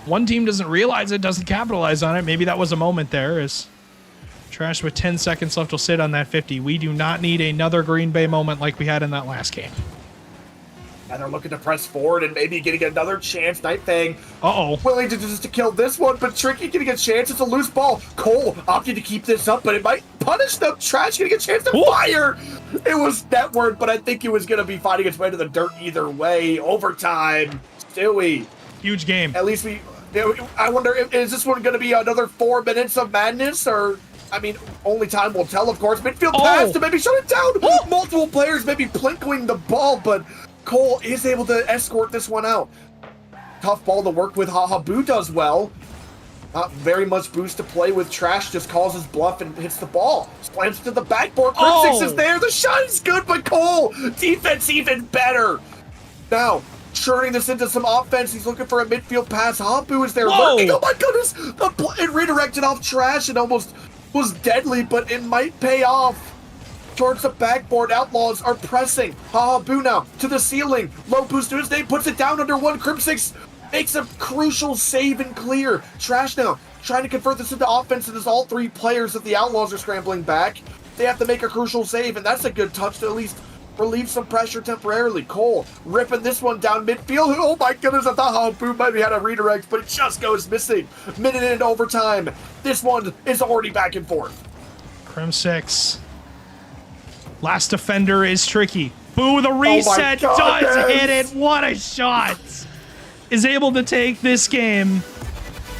one team doesn't realize it, doesn't capitalize on it. Maybe that was a moment there as Trash with 10 seconds left will sit on that 50. We do not need another Green Bay moment like we had in that last game. And they're looking to press forward and maybe getting another chance. Night Fang willing to just to kill this one, but Tricky getting a chance. It's a loose ball. Cole opting to keep this up, but it might punish them. Trash getting a chance to fire. It was network, but I think it was going to be fighting its way to the dirt either way. Overtime. Stewie. Huge game. At least I wonder, is this one going to be another 4 minutes of madness or... I mean, only time will tell, of course. Midfield pass to maybe shut it down. Multiple players maybe plinking the ball, but Cole is able to escort this one out. Tough ball to work with. Hahabu does well. Not very much boost to play with. Trash just calls his bluff and hits the ball. Slams to the backboard. Cryptix is there. The shot is good, but Cole, defense even better. Now, turning this into some offense. He's looking for a midfield pass. Hahabu is there lurking. Oh my goodness. It redirected off Trash and almost was deadly, but it might pay off. Towards the backboard, Outlaws are pressing. Hahabu now to the ceiling. Low boost to his name, puts it down under one. Cryptix makes a crucial save and clear. Trash now trying to convert this into offense, and as all 3 players of the Outlaws are scrambling back, they have to make a crucial save, and that's a good touch to at least relieve some pressure temporarily. Cole ripping this one down midfield. Oh my goodness, I thought Hahabu maybe had a redirect, but it just goes missing. Minute into overtime. This one is already back and forth. Crim 6. Last defender is Tricky. Boo, the reset does hit it. What a shot. Is able to take this game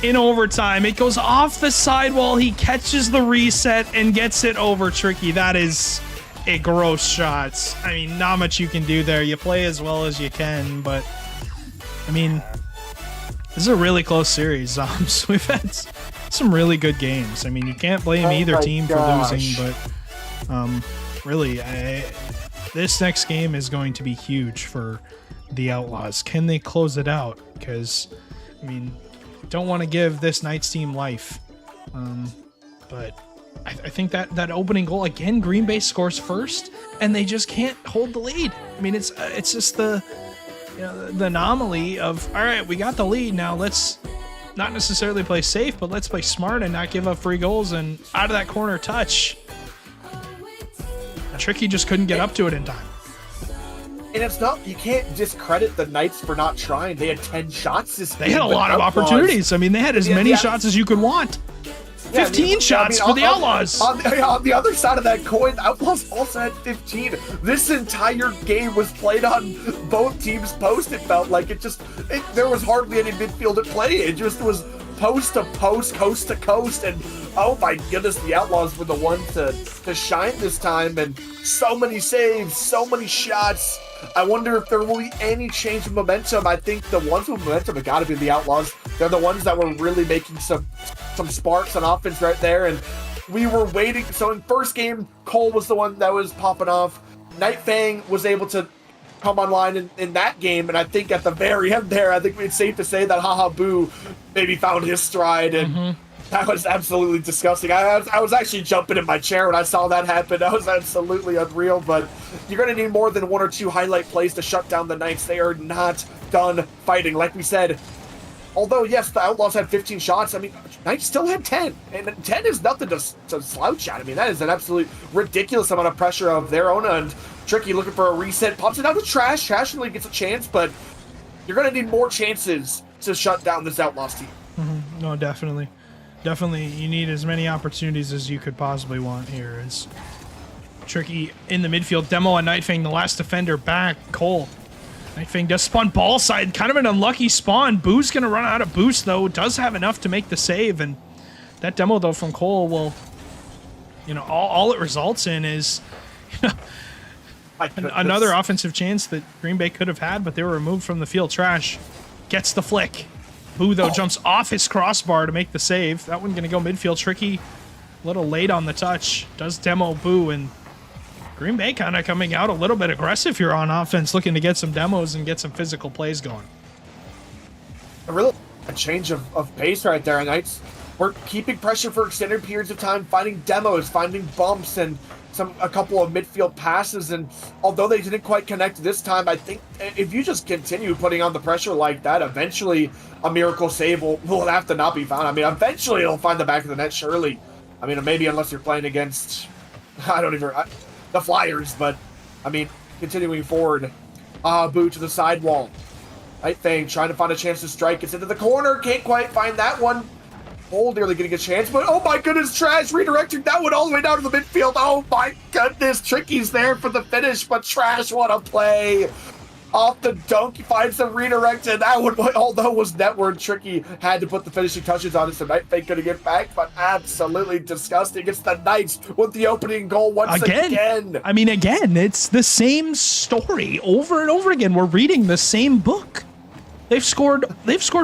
in overtime. It goes off the sidewall. He catches the reset and gets it over Tricky. That is a gross shot. I mean, not much you can do there. You play as well as you can, but I mean, this is a really close series. We've had some really good games. I mean, you can't blame either team for losing, but really, this next game is going to be huge for the Outlaws. Can they close it out? Because, I mean, don't want to give this Knights team life, but I think that opening goal again, Green Bay scores first, and they just can't hold the lead. I mean, it's just the anomaly of, all right, we got the lead now. Let's not necessarily play safe, but let's play smart and not give up free goals. And out of that corner touch, Tricky just couldn't get up to it in time. And it's not, you can't discredit the Knights for not trying. They had 10 shots this game. They had a lot of opportunities. I mean, they had as many shots as you could want. 15 shots for the Outlaws. On the other side of that coin, the Outlaws also had 15. This entire game was played on both teams' post. It felt like there was hardly any midfield at play. It just was post to post, coast to coast, and oh my goodness, the Outlaws were the ones to shine this time, and so many saves, so many shots. I wonder if there will be any change of momentum. I think the ones with momentum have got to be the Outlaws. They're the ones that were really making some sparks on offense right there, and we were waiting. So in first game, Cole was the one that was popping off. Night Fang was able to come online in that game, and I think at the very end there, I think it's safe to say that Hahabu maybe found his stride, and that was absolutely disgusting. I was actually jumping in my chair when I saw that happen. That was absolutely unreal, but you're going to need more than 1 or 2 highlight plays to shut down the Knights. They are not done fighting. Like we said, although, yes, the Outlaws had 15 shots, I mean, Knights still had 10, and 10 is nothing to slouch at. I mean, that is an absolute ridiculous amount of pressure of their own end. Tricky looking for a reset, pops it down to Trash. Trash really gets a chance, but you're going to need more chances to shut down this Outlaws team. No, definitely. Definitely, you need as many opportunities as you could possibly want here. It's Tricky in the midfield. Demo and Nightfang, the last defender back. Cole. Nightfang does spawn ball side. Kind of an unlucky spawn. Boo's going to run out of boost, though. Does have enough to make the save. And that demo, though, from Cole will, all it results in is, another offensive chance that Green Bay could have had, but they were removed from the field. Trash gets the flick. Boo, though, jumps off his crossbar to make the save. That one going to go midfield. Tricky, a little late on the touch. Does demo Boo, and Green Bay kind of coming out a little bit aggressive here on offense, looking to get some demos and get some physical plays going. A change of pace right there. And we're keeping pressure for extended periods of time, finding demos, finding bumps, and a couple of midfield passes. And although they didn't quite connect this time, I think if you just continue putting on the pressure like that, eventually a miracle save will have to not be found. I mean, eventually it'll find the back of the net, surely. I mean, maybe unless you're playing against, the Flyers, but I mean, continuing forward. Boo to the sidewall. Right thing, trying to find a chance to strike. It's into the corner, can't quite find that one. Cole nearly getting a chance, but oh my goodness, Trash redirecting that one all the way down to the midfield. Oh my goodness, Tricky's there for the finish, but Trash, what a play. Off the dunk, he finds the redirect, and that one, although was netward, Tricky had to put the finishing touches on it, so Night Fake gonna get back, but absolutely disgusting. It's the Knights with the opening goal once again. I mean, again, it's the same story over and over again. We're reading the same book. They've scored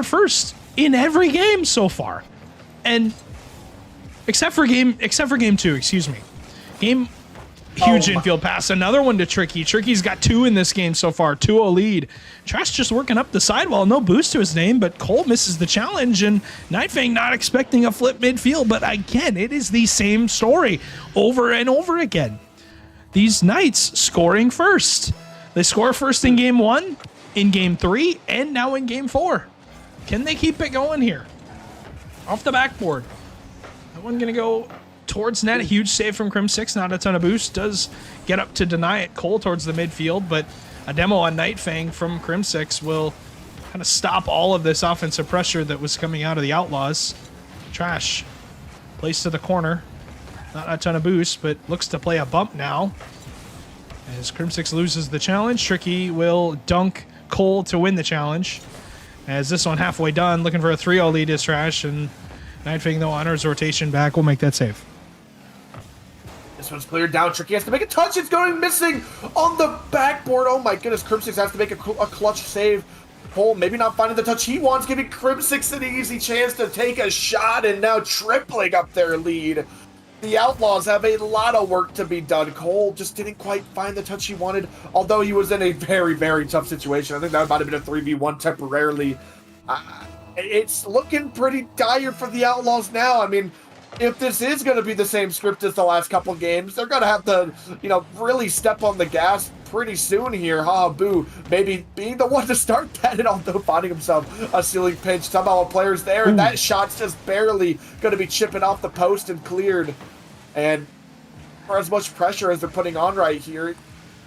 first in every game so far. And except for game 2, excuse me. Huge infield pass. Another one to Tricky. Tricky's got 2 in this game so far. 2-0 lead. Trash just working up the sidewall. No boost to his name, but Cole misses the challenge, and Nightfang not expecting a flip midfield. But again, it is the same story over and over again. These Knights scoring first. They score first in game 1, in game 3, and now in game 4. Can they keep it going here? Off the backboard. That one going to go towards net. A huge save from Crim6. Not a ton of boost. Does get up to deny it. Cole towards the midfield, but a demo on Nightfang from Crim6 will kind of stop all of this offensive pressure that was coming out of the Outlaws. Trash. Plays to the corner. Not a ton of boost, but looks to play a bump now. As Crim6 loses the challenge, Tricky will dunk Cole to win the challenge. As this one halfway done, looking for a 3-0 lead is Trash, and Nightfang, though, on his rotation back, will make that save. This one's cleared down. Tricky has to make a touch. It's going missing on the backboard. Oh my goodness, Crim6 has to make a clutch save. Cole maybe not finding the touch he wants, giving Crim6 an easy chance to take a shot, and now tripling up their lead. The Outlaws have a lot of work to be done. Cole just didn't quite find the touch he wanted, although he was in a very, very tough situation. I think that might have been a 3v1 temporarily. It's looking pretty dire for the Outlaws now. I mean, if this is going to be the same script as the last couple games, they're going to have to, really step on the gas pretty soon here. Boo maybe being the one to start that, and although finding himself a ceiling pinch. Somehow a player's there, and that shot's just barely going to be chipping off the post and cleared. And for as much pressure as they're putting on right here,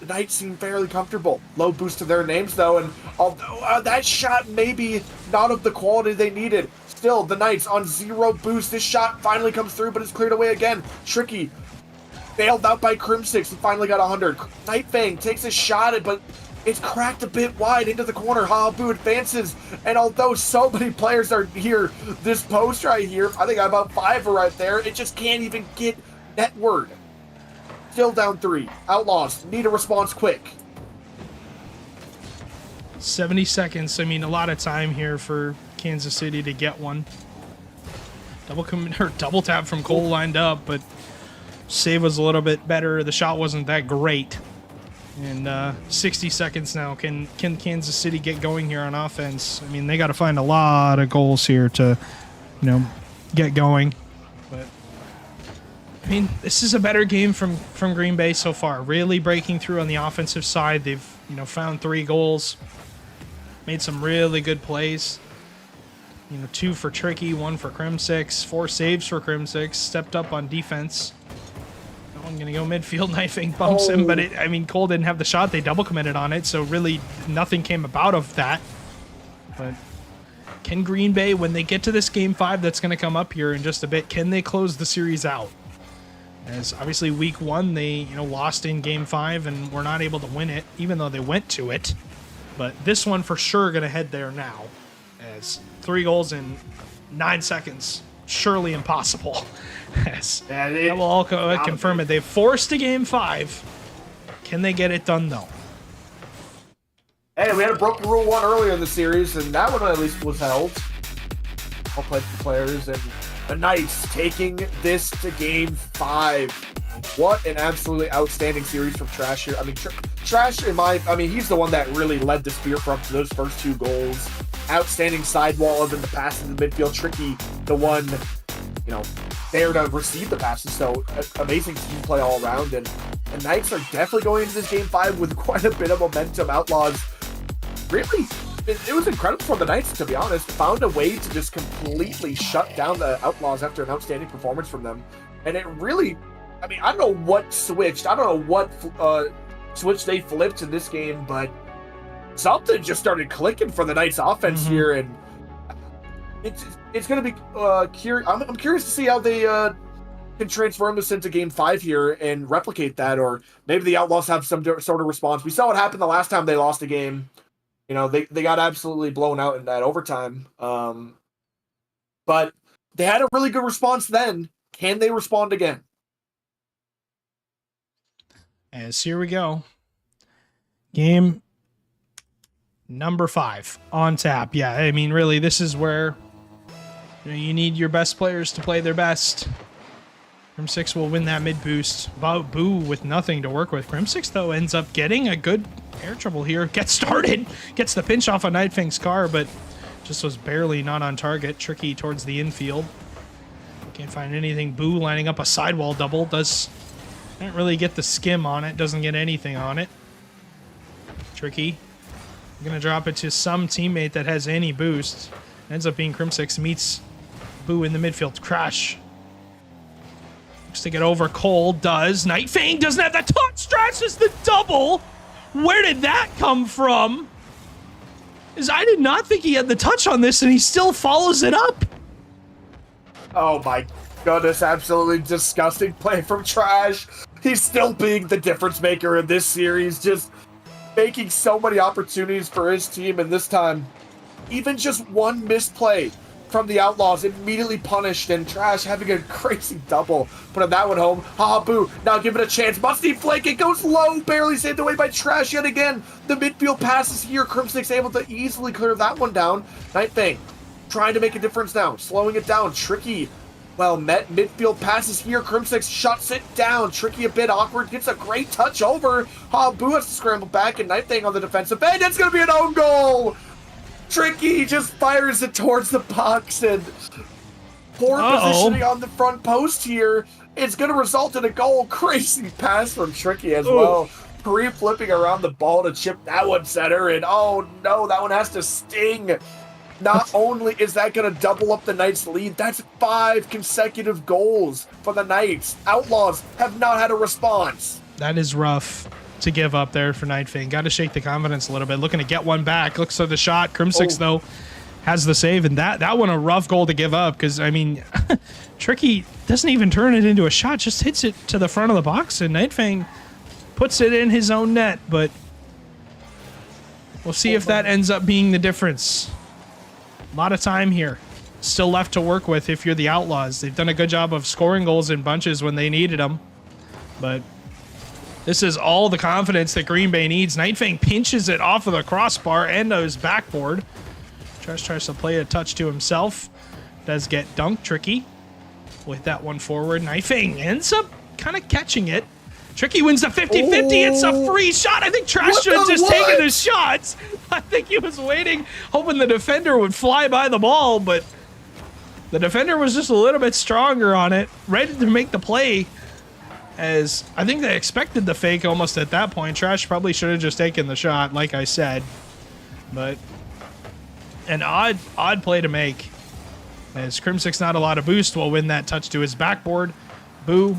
the Knights seem fairly comfortable. Low boost to their names, though, and although that shot maybe not of the quality they needed, still, the Knights on 0 boost. This shot finally comes through, but it's cleared away again. Tricky, bailed out by Crim6, and finally got 100. Nightfang takes a shot, but it's cracked a bit wide into the corner. Boo advances, and although so many players are here, this post right here, I think about 5 are right there, it just can't even get netward. Still down 3. Outlaws need a response quick. 70 seconds. I mean, a lot of time here for Kansas City to get one. Double tap from Cole lined up, but save was a little bit better. The shot wasn't that great. And 60 seconds now. Can Kansas City get going here on offense? I mean, they got to find a lot of goals here to, get going. But I mean, this is a better game from Green Bay so far. Really breaking through on the offensive side. They've found 3 goals, made some really good plays. 2 for Tricky, 1 for Crim6, 4 saves for Crim6. Stepped up on defense. That one gonna go midfield. Nightfang bumps him, but Cole didn't have the shot. They double committed on it, so really nothing came about of that. But can Green Bay, when they get to this game 5 that's gonna come up here in just a bit, can they close the series out? As obviously week 1 they lost in game 5 and were not able to win it, even though they went to it. But this one for sure gonna head there now, as 3 goals in 9 seconds, surely impossible. Yes, that will all confirm it. They've forced a game 5. Can they get it done though? Hey, we had a broken rule 1 earlier in the series, and that one at least was held. All played for players, and the Knights taking this to game 5. what an absolutely outstanding series from Trash here. I mean, Trash, he's the one that really led the Spearfront to those first 2 goals. Outstanding sidewall, and then the pass in the midfield. Tricky, the one, there to receive the passes. So amazing team play all around. And Knights are definitely going into this game 5 with quite a bit of momentum. Outlaws, really, it was incredible from the Knights, to be honest. Found a way to just completely shut down the Outlaws after an outstanding performance from them. And it really, I don't know what switched. I don't know what switch they flipped in this game, but something just started clicking for the Knights offense here. And it's going to be curious. I'm curious to see how they can transform this into game 5 here and replicate that, or maybe the Outlaws have some sort of response. We saw what happened the last time they lost a game. They got absolutely blown out in that overtime. But they had a really good response then. Can they respond again? As here we go. Game number 5 on tap. Yeah, I mean, really, this is where you need your best players to play their best. Crim6 will win that mid boost. Boo with nothing to work with. Crim6, though, ends up getting a good air trouble here. Gets started. Gets the pinch off of Nightfang's car, but just was barely not on target. Tricky towards the infield. Can't find anything. Boo lining up a sidewall double. Doesn't really get the skim on it. Doesn't get anything on it. Tricky. Gonna drop it to some teammate that has any boost. Ends up being Crim6. Meets Boo in the midfield. Crash. Looks to get over Cole. Does. Nightfang doesn't have that touch. Stretches the double. Where did that come from? I did not think he had the touch on this, and he still follows it up. Oh my goodness, absolutely disgusting play from Trash. He's still being the difference maker in this series, just making so many opportunities for his team, and this time, even just one misplay from the Outlaws immediately punished, and Trash having a crazy double. Putting that one home. Boo, now give it a chance. Musty flank, it goes low, barely saved away by Trash yet again. The midfield passes here. Crim6 able to easily clear that one down. Nightfang trying to make a difference now, slowing it down. Tricky, well met. Midfield passes here. Crim6 shuts it down. Tricky a bit awkward, gets a great touch over. Boo has to scramble back, and Nightfang on the defensive end. It's going to be an own goal. Tricky just fires it towards the box, and poor positioning on the front post here. It's going to result in a goal. Crazy pass from Tricky as well. Pre-flipping around the ball to chip that one center, and oh no, that one has to sting. Not only is that going to double up the Knights' lead, that's 5 consecutive goals for the Knights. Outlaws have not had a response. That is rough to give up there for Nightfang. Got to shake the confidence a little bit. Looking to get one back. Looks for the shot. Crim6, though, has the save. And that one a rough goal to give up because, I mean, Tricky doesn't even turn it into a shot. Just hits it to the front of the box. And Nightfang puts it in his own net. But we'll see if that ends up being the difference. A lot of time here. Still left to work with if you're the Outlaws. They've done a good job of scoring goals in bunches when they needed them. But this is all the confidence that Green Bay needs. Nightfang pinches it off of the crossbar and his backboard. Tries to play a touch to himself. Does get dunked. Tricky with that one forward. Nightfang ends up kind of catching it. Tricky wins the 50-50. It's a free shot. I think Trash should have just taken the shots. I think he was waiting, hoping the defender would fly by the ball, but the defender was just a little bit stronger on it, ready to make the play. As I think they expected the fake almost at that point. Trash probably should have just taken the shot, like I said. But an odd play to make. As Crim6 not a lot of boost will win that touch to his backboard. Boo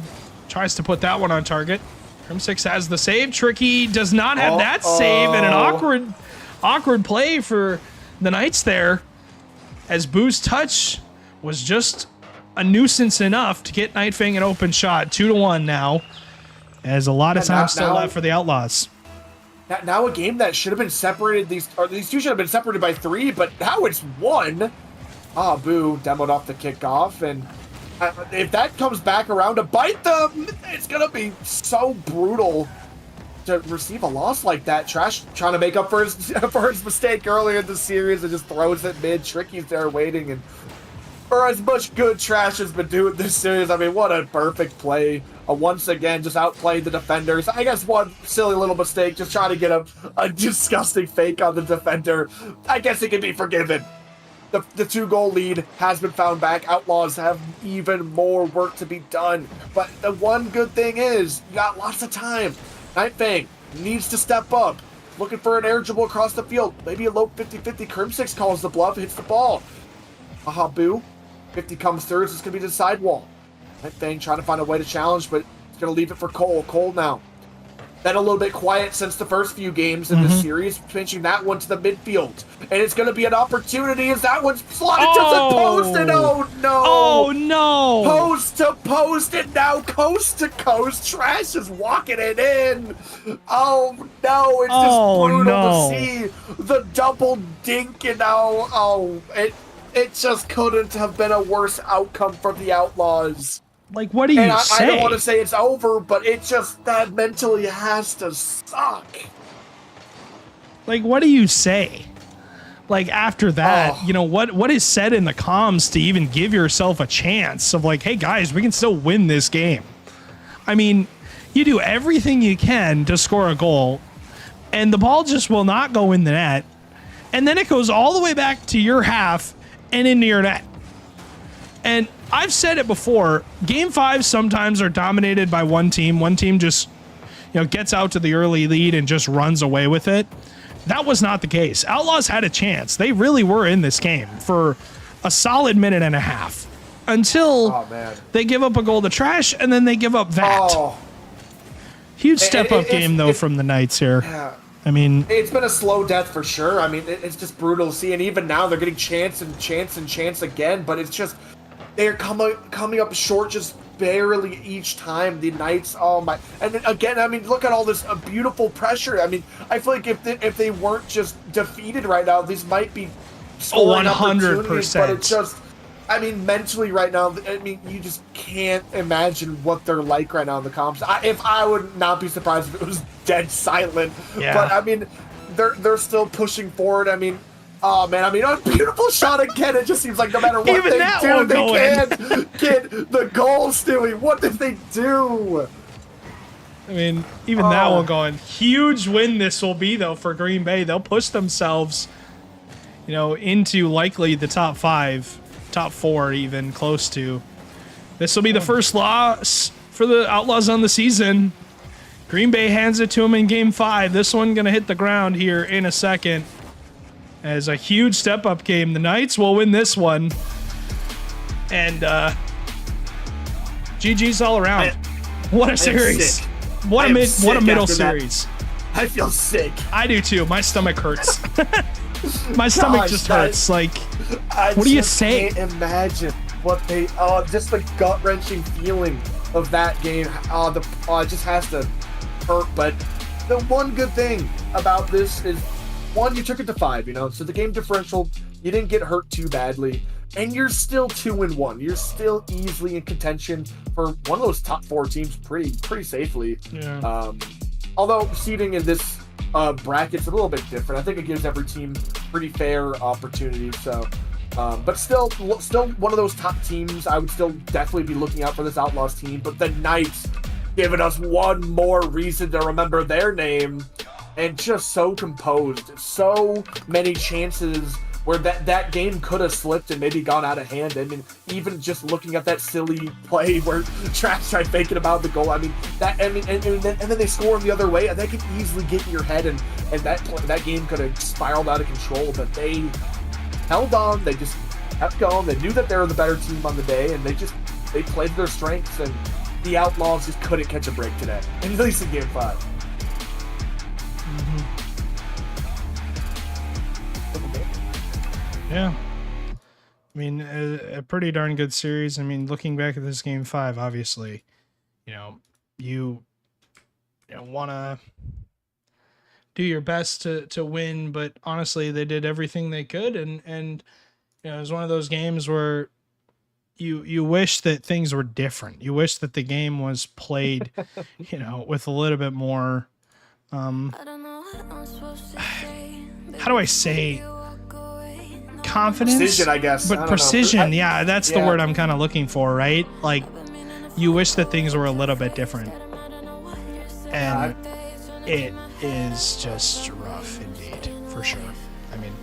tries to put that one on target. Crim6 has the save. Tricky does not have that save, and an awkward play for the Knights there. As Boo's touch was just a nuisance enough to get Nightfang an open shot. 2-1 now. As a lot of time still left for the Outlaws. Now a game that should have been separated, these two should have been separated by 3, but now it's 1. Boo demoed off the kickoff, and if that comes back around to bite them, it's going to be so brutal to receive a loss like that. Trash trying to make up for his, for his mistake earlier in the series and just throws it mid. Tricky's there waiting, and for as much good Trash has been doing this series, I mean, what a perfect play. Once again, just outplayed the defenders. I guess one silly little mistake, just trying to get a disgusting fake on the defender. I guess it can be forgiven. The 2-goal lead has been found back. Outlaws have even more work to be done. But the one good thing is, you got lots of time. Night Fang needs to step up. Looking for an air dribble across the field. Maybe a low 50-50. Crimsix calls the bluff, hits the ball. Aha, boo. 50 comes through. It's just going to be to the sidewall. Night Fang trying to find a way to challenge, but he's going to leave it for Cole. Cole now. Been a little bit quiet since the first few games in this series, pinching that one to the midfield. And it's going to be an opportunity as that one's slotted to the post, and oh no! Oh no! Post to post, and now coast to coast. Trash is walking it in. Oh no, it's just brutal to see the double dink, and it just couldn't have been a worse outcome from the Outlaws. Like, what do you say? I don't want to say it's over, but it just, that mentally has to suck. Like, what do you say? Like, after that, you know, what is said in the comms to even give yourself a chance of like, hey guys, we can still win this game. I mean, you do everything you can to score a goal, and the ball just will not go in the net, and then it goes all the way back to your half and into your net. And I've said it before, game 5 sometimes are dominated by one team. One team just, you know, gets out to the early lead and just runs away with it. That was not the case. Outlaws had a chance. They really were in this game for a solid minute and a half until they give up a goal to Trash, and then they give up that. Huge step-up game, though, from the Knights here. Yeah. I mean, it's been a slow death for sure. I mean, it's just brutal to see, and even now they're getting chance and chance and chance again, but it's just, they're coming up short just barely each time. The Knights, oh my, and then again, I mean, look at all this beautiful pressure. I mean, I feel like if they weren't just defeated right now, these might be scoring 100%. But it's just, I mean, mentally right now, I mean, you just can't imagine what they're like right now in the comps. I would not be surprised if it was dead silent. Yeah. But I mean, they're still pushing forward. I mean, oh man, I mean, a beautiful shot again. It just seems like no matter what Even they that do, won't they go can't get the goal, Stewie. What did they do? I mean, even that one going. Huge win this will be, though, for Green Bay. They'll push themselves, you know, into likely the top 5, top 4, even close to. This will be the first loss for the Outlaws on the season. Green Bay hands it to them in game 5. This one going to hit the ground here in a second. As a huge step-up game. The Knights will win this one. And GG's all around. What a series. What a middle series. I feel sick. I do too. My stomach hurts. My stomach just hurts. Like, what do you say? I can't imagine what they, just the gut-wrenching feeling of that game. It just has to hurt. But the one good thing about this is, one, you took it to 5, you know, so the game differential, you didn't get hurt too badly, and you're still 2-1. You're still easily in contention for one of those top 4 teams pretty safely. Yeah. Although seeding in this bracket's a little bit different. I think it gives every team pretty fair opportunities. So, but still one of those top teams. I would still definitely be looking out for this Outlaws team. But the Knights giving us one more reason to remember their name. And just so composed. So many chances where that game could have slipped and maybe gone out of hand. I mean, even just looking at that silly play where Trash tried faking about the goal. I mean, and then they score the other way, and that could easily get in your head, and that game could have spiraled out of control. But they held on. They just kept going. They knew that they were the better team on the day, and they played their strengths. And the Outlaws just couldn't catch a break today, at least in game 5. Yeah. I mean, a pretty darn good series. I mean, looking back at this game 5, obviously, you know, you want to do your best to win, but honestly, they did everything they could. And you know, it was one of those games where you wish that things were different. You wish that the game was played, you know, with a little bit more, how do I say, confidence. Precision, I guess. I But don't know. precision, yeah, that's the yeah. word I'm kind of looking for, right? Like, you wish that things were a little bit different. And it is just rough indeed, for sure. I mean,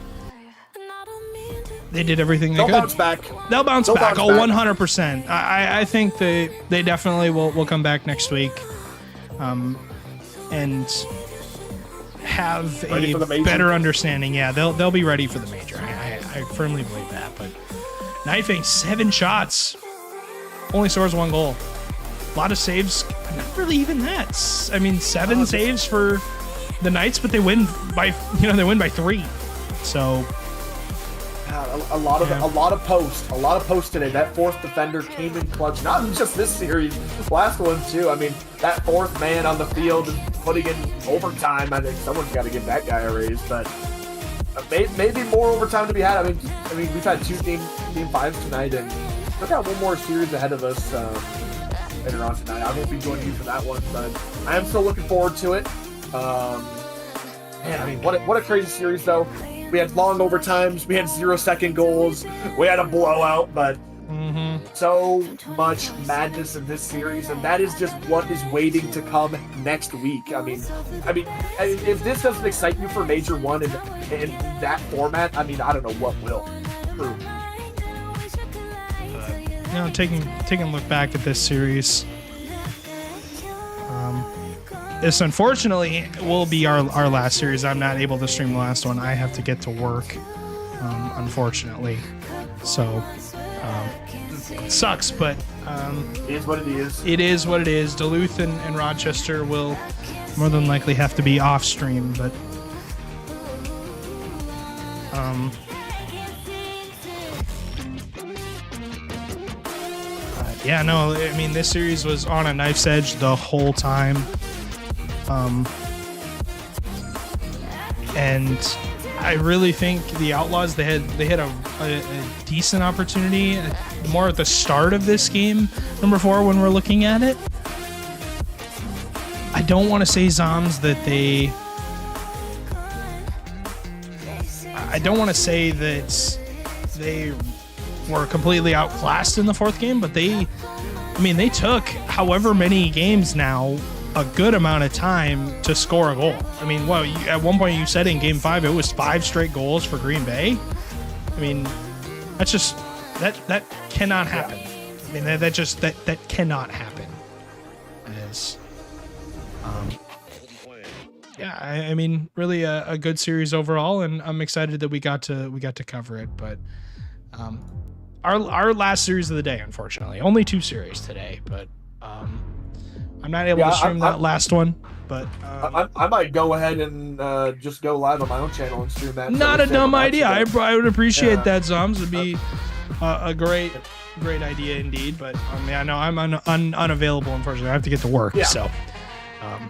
they did everything they They'll could. bounce back. They'll bounce They'll back. bounce Oh, back. 100%. I think they definitely will come back next week, and have Ready for the a major? better understanding. Yeah, they'll be ready for the major. I firmly believe that. But Knifing 7 shots, only scores 1 goal. A lot of saves, not really even that. I mean, 7 saves for the Knights, but they win by 3. So. A lot of posts today. That fourth defender came in clutch. Not just this series, last one too. I mean, that fourth man on the field and putting in overtime. I think someone's got to give that guy a raise. But maybe more overtime to be had. I mean, we've had 2 game 5s tonight, and we've got one more series ahead of us later on tonight. I won't be joining you for that one, but I am still looking forward to it. Man, I mean, what a crazy series though. We had long overtimes. We had 0-second goals. We had a blowout, but so much madness in this series, and that is just what is waiting to come next week. I mean, if this doesn't excite you for Major 1 in that format, I mean, I don't know what will. True. Taking a look back at this series, this unfortunately will be our last series. I'm not able to stream the last one. I have to get to work, unfortunately. So it sucks, but It is what it is. it is what it is. Duluth and Rochester will more than likely have to be off stream, but yeah, no, I mean, this series was on a knife's edge the whole time. And I really think the Outlaws, they had a decent opportunity more at the start of this game, number 4, when we're looking at it. I don't want to say, Zoms, that I don't want to say that they were completely outclassed in the 4th game, but they took however many games now, a good amount of time to score a goal. I mean, well, at one point you said in game 5 it was 5 straight goals for Green Bay. I mean, that's just that cannot happen. I mean, that cannot happen. As yeah, I mean, really a good series overall, and I'm excited that we got to cover it. But our last series of the day, unfortunately, only 2 series today, but I'm not able to stream that last one. But I might go ahead and just go live on my own channel and stream that. not a dumb idea. I would appreciate Yeah. that, Zoms. It'd be a great idea indeed. But I mean, I know I'm unavailable. Unfortunately, I have to get to work. Yeah. So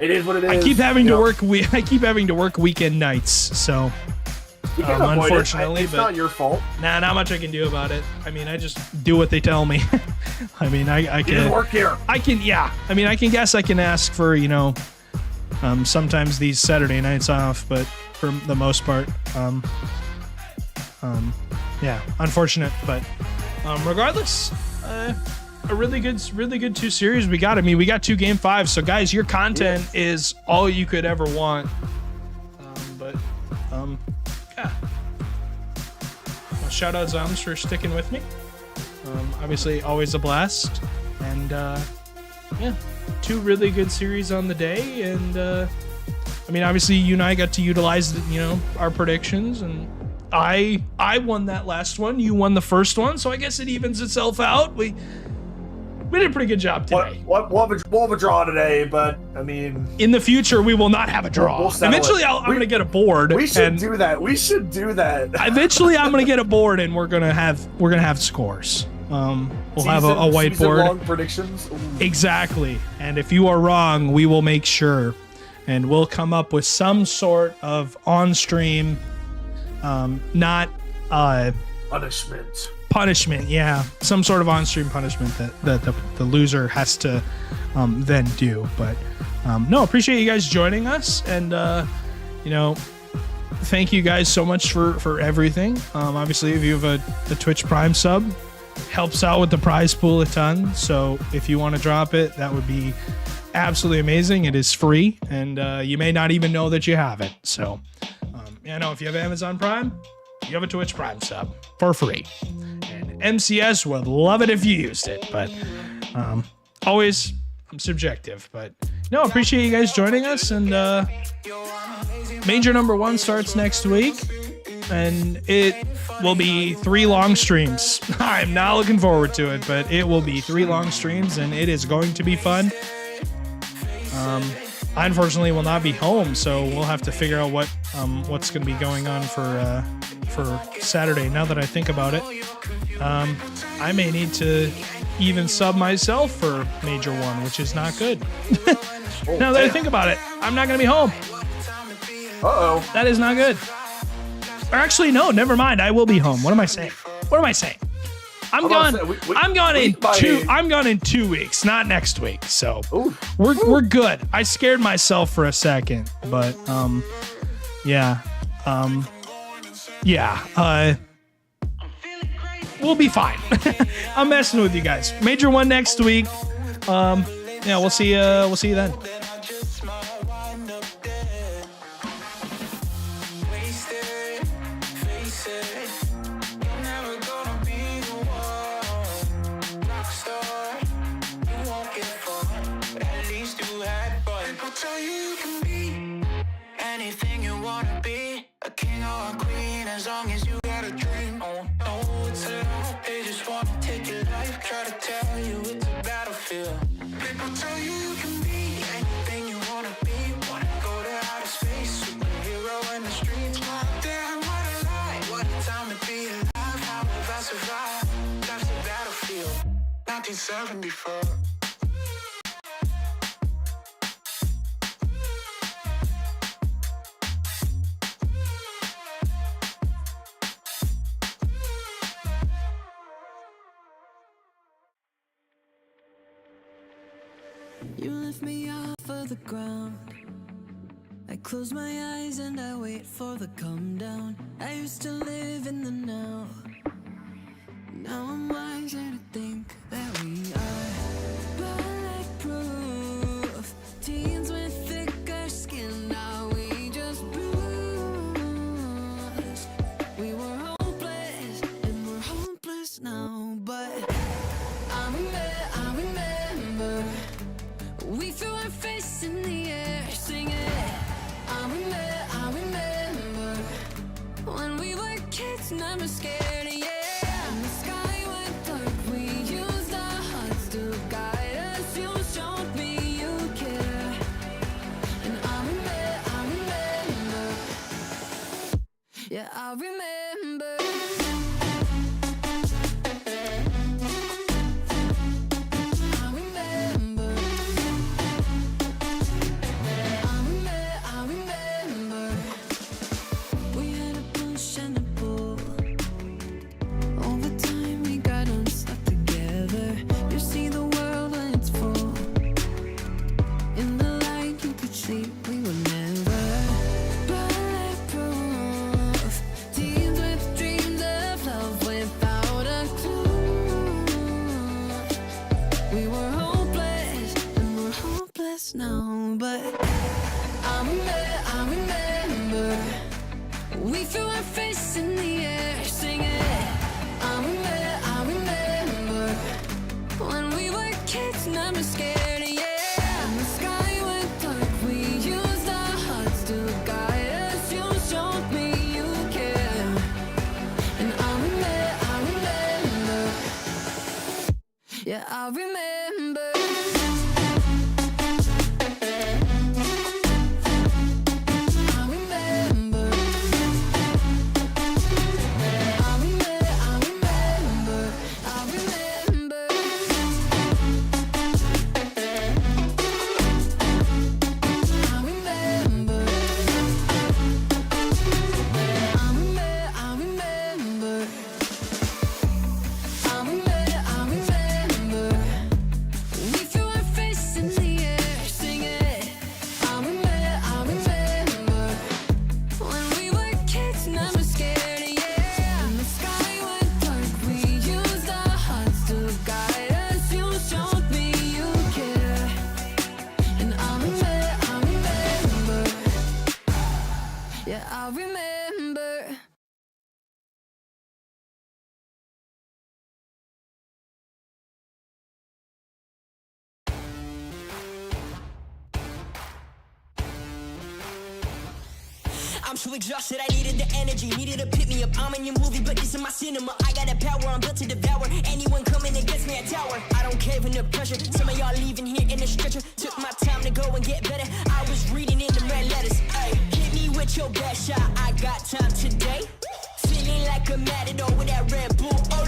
It is what it is. I keep having to You know, work. I keep having to work weekend nights. So you can't avoid it. unfortunately, It's but not your fault. not much I can do about it. I mean, I just do what they tell me. I mean, I You can didn't work here. I can, yeah. I mean, I can ask for, sometimes these Saturday nights off, but for the most part, yeah, unfortunate. But regardless, a really good 2 series we got. I mean, we got 2 game 5s. So guys, your content is all you could ever want. Yeah. Well, shout out Zoms for sticking with me. Obviously, always a blast. And yeah, 2 really good series on the day. And I mean, obviously, you and I got to utilize, our predictions. And I won that last one. You won the first one. So I guess it evens itself out. We did a pretty good job today. We'll have a draw today, but I mean, In the future, we will not have a draw. We'll settle Eventually, it. I'm going to get a board. we should and do that. We should do that. Eventually, I'm going to get a board, and we're gonna have scores. We'll have a whiteboard. Season-long predictions. Ooh. Exactly. And if you are wrong, we will make sure, and we'll come up with some sort of on-stream, not punishment. Yeah, some sort of on-stream punishment that the loser has to then do. But no, appreciate you guys joining us, and thank you guys so much for everything. Obviously, if you have a Twitch Prime sub, helps out with the prize pool a ton. So if you want to drop it, that would be absolutely amazing. It is free, and you may not even know that you have it. So, if you have Amazon Prime, you have a Twitch Prime sub for free. And MCS would love it if you used it, but always subjective. But no, appreciate you guys joining us, and Major number 1 starts next week, and it will be 3 long streams. I'm not looking forward to it, but it will be 3 long streams, and it is going to be fun. I unfortunately will not be home, so we'll have to figure out what's going to be going on for Saturday. Now that I think about it, I may need to even sub myself for Major 1, which is not good. Now that I think about it, I'm not going to be home. Uh-oh. That is not good. Or actually, no, never mind. I will be home. What am I saying? I'm gone. I'm gone in 2 weeks, not next week. So we're good. I scared myself for a second, but we'll be fine. I'm messing with you guys. Major 1 next week. We'll see you then. You lift me off of the ground. I close my eyes and I wait for the come down. I used to live in the now. Now I'm wiser to think that we are bulletproof. Teens with thicker skin, now we just bruise. We were hopeless and we're hopeless now, but I remember we threw our face in the air, singing. I remember when we were kids, never scared, yeah. And the sky went dark, we used our hearts to guide us. You showed me you care, and I remember, yeah, I remember. Now, but I remember we threw our face in the air, singing. I remember when we were kids, never scared, yeah. And the sky went dark, we used our hearts to guide us. You showed me you care, and I remember, yeah, I remember. I remember I'll remember. I'm so exhausted, I needed the energy, needed to pick me up. I'm in your movie, but this is my cinema. I got the power, I'm built to devour. Anyone coming against me, a tower. I don't cave under pressure. Some of y'all leaving here in a stretcher. Took my time to go and get better. I was reading in the red letters. Ay, hit me with your best shot. I got time today. Feeling like a matador with that Red Bull. Oh,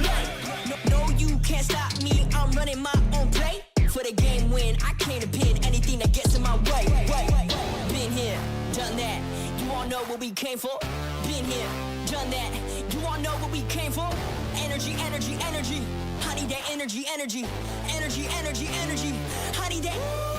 no, you can't stop me. I'm running my own play. For the game win, I came to pin anything that gets in my way. Been here, done that. You all know what we came for. Been here, done that. You all know what we came for. Energy, energy, energy. I need that energy, energy. Energy, energy, energy. I need that.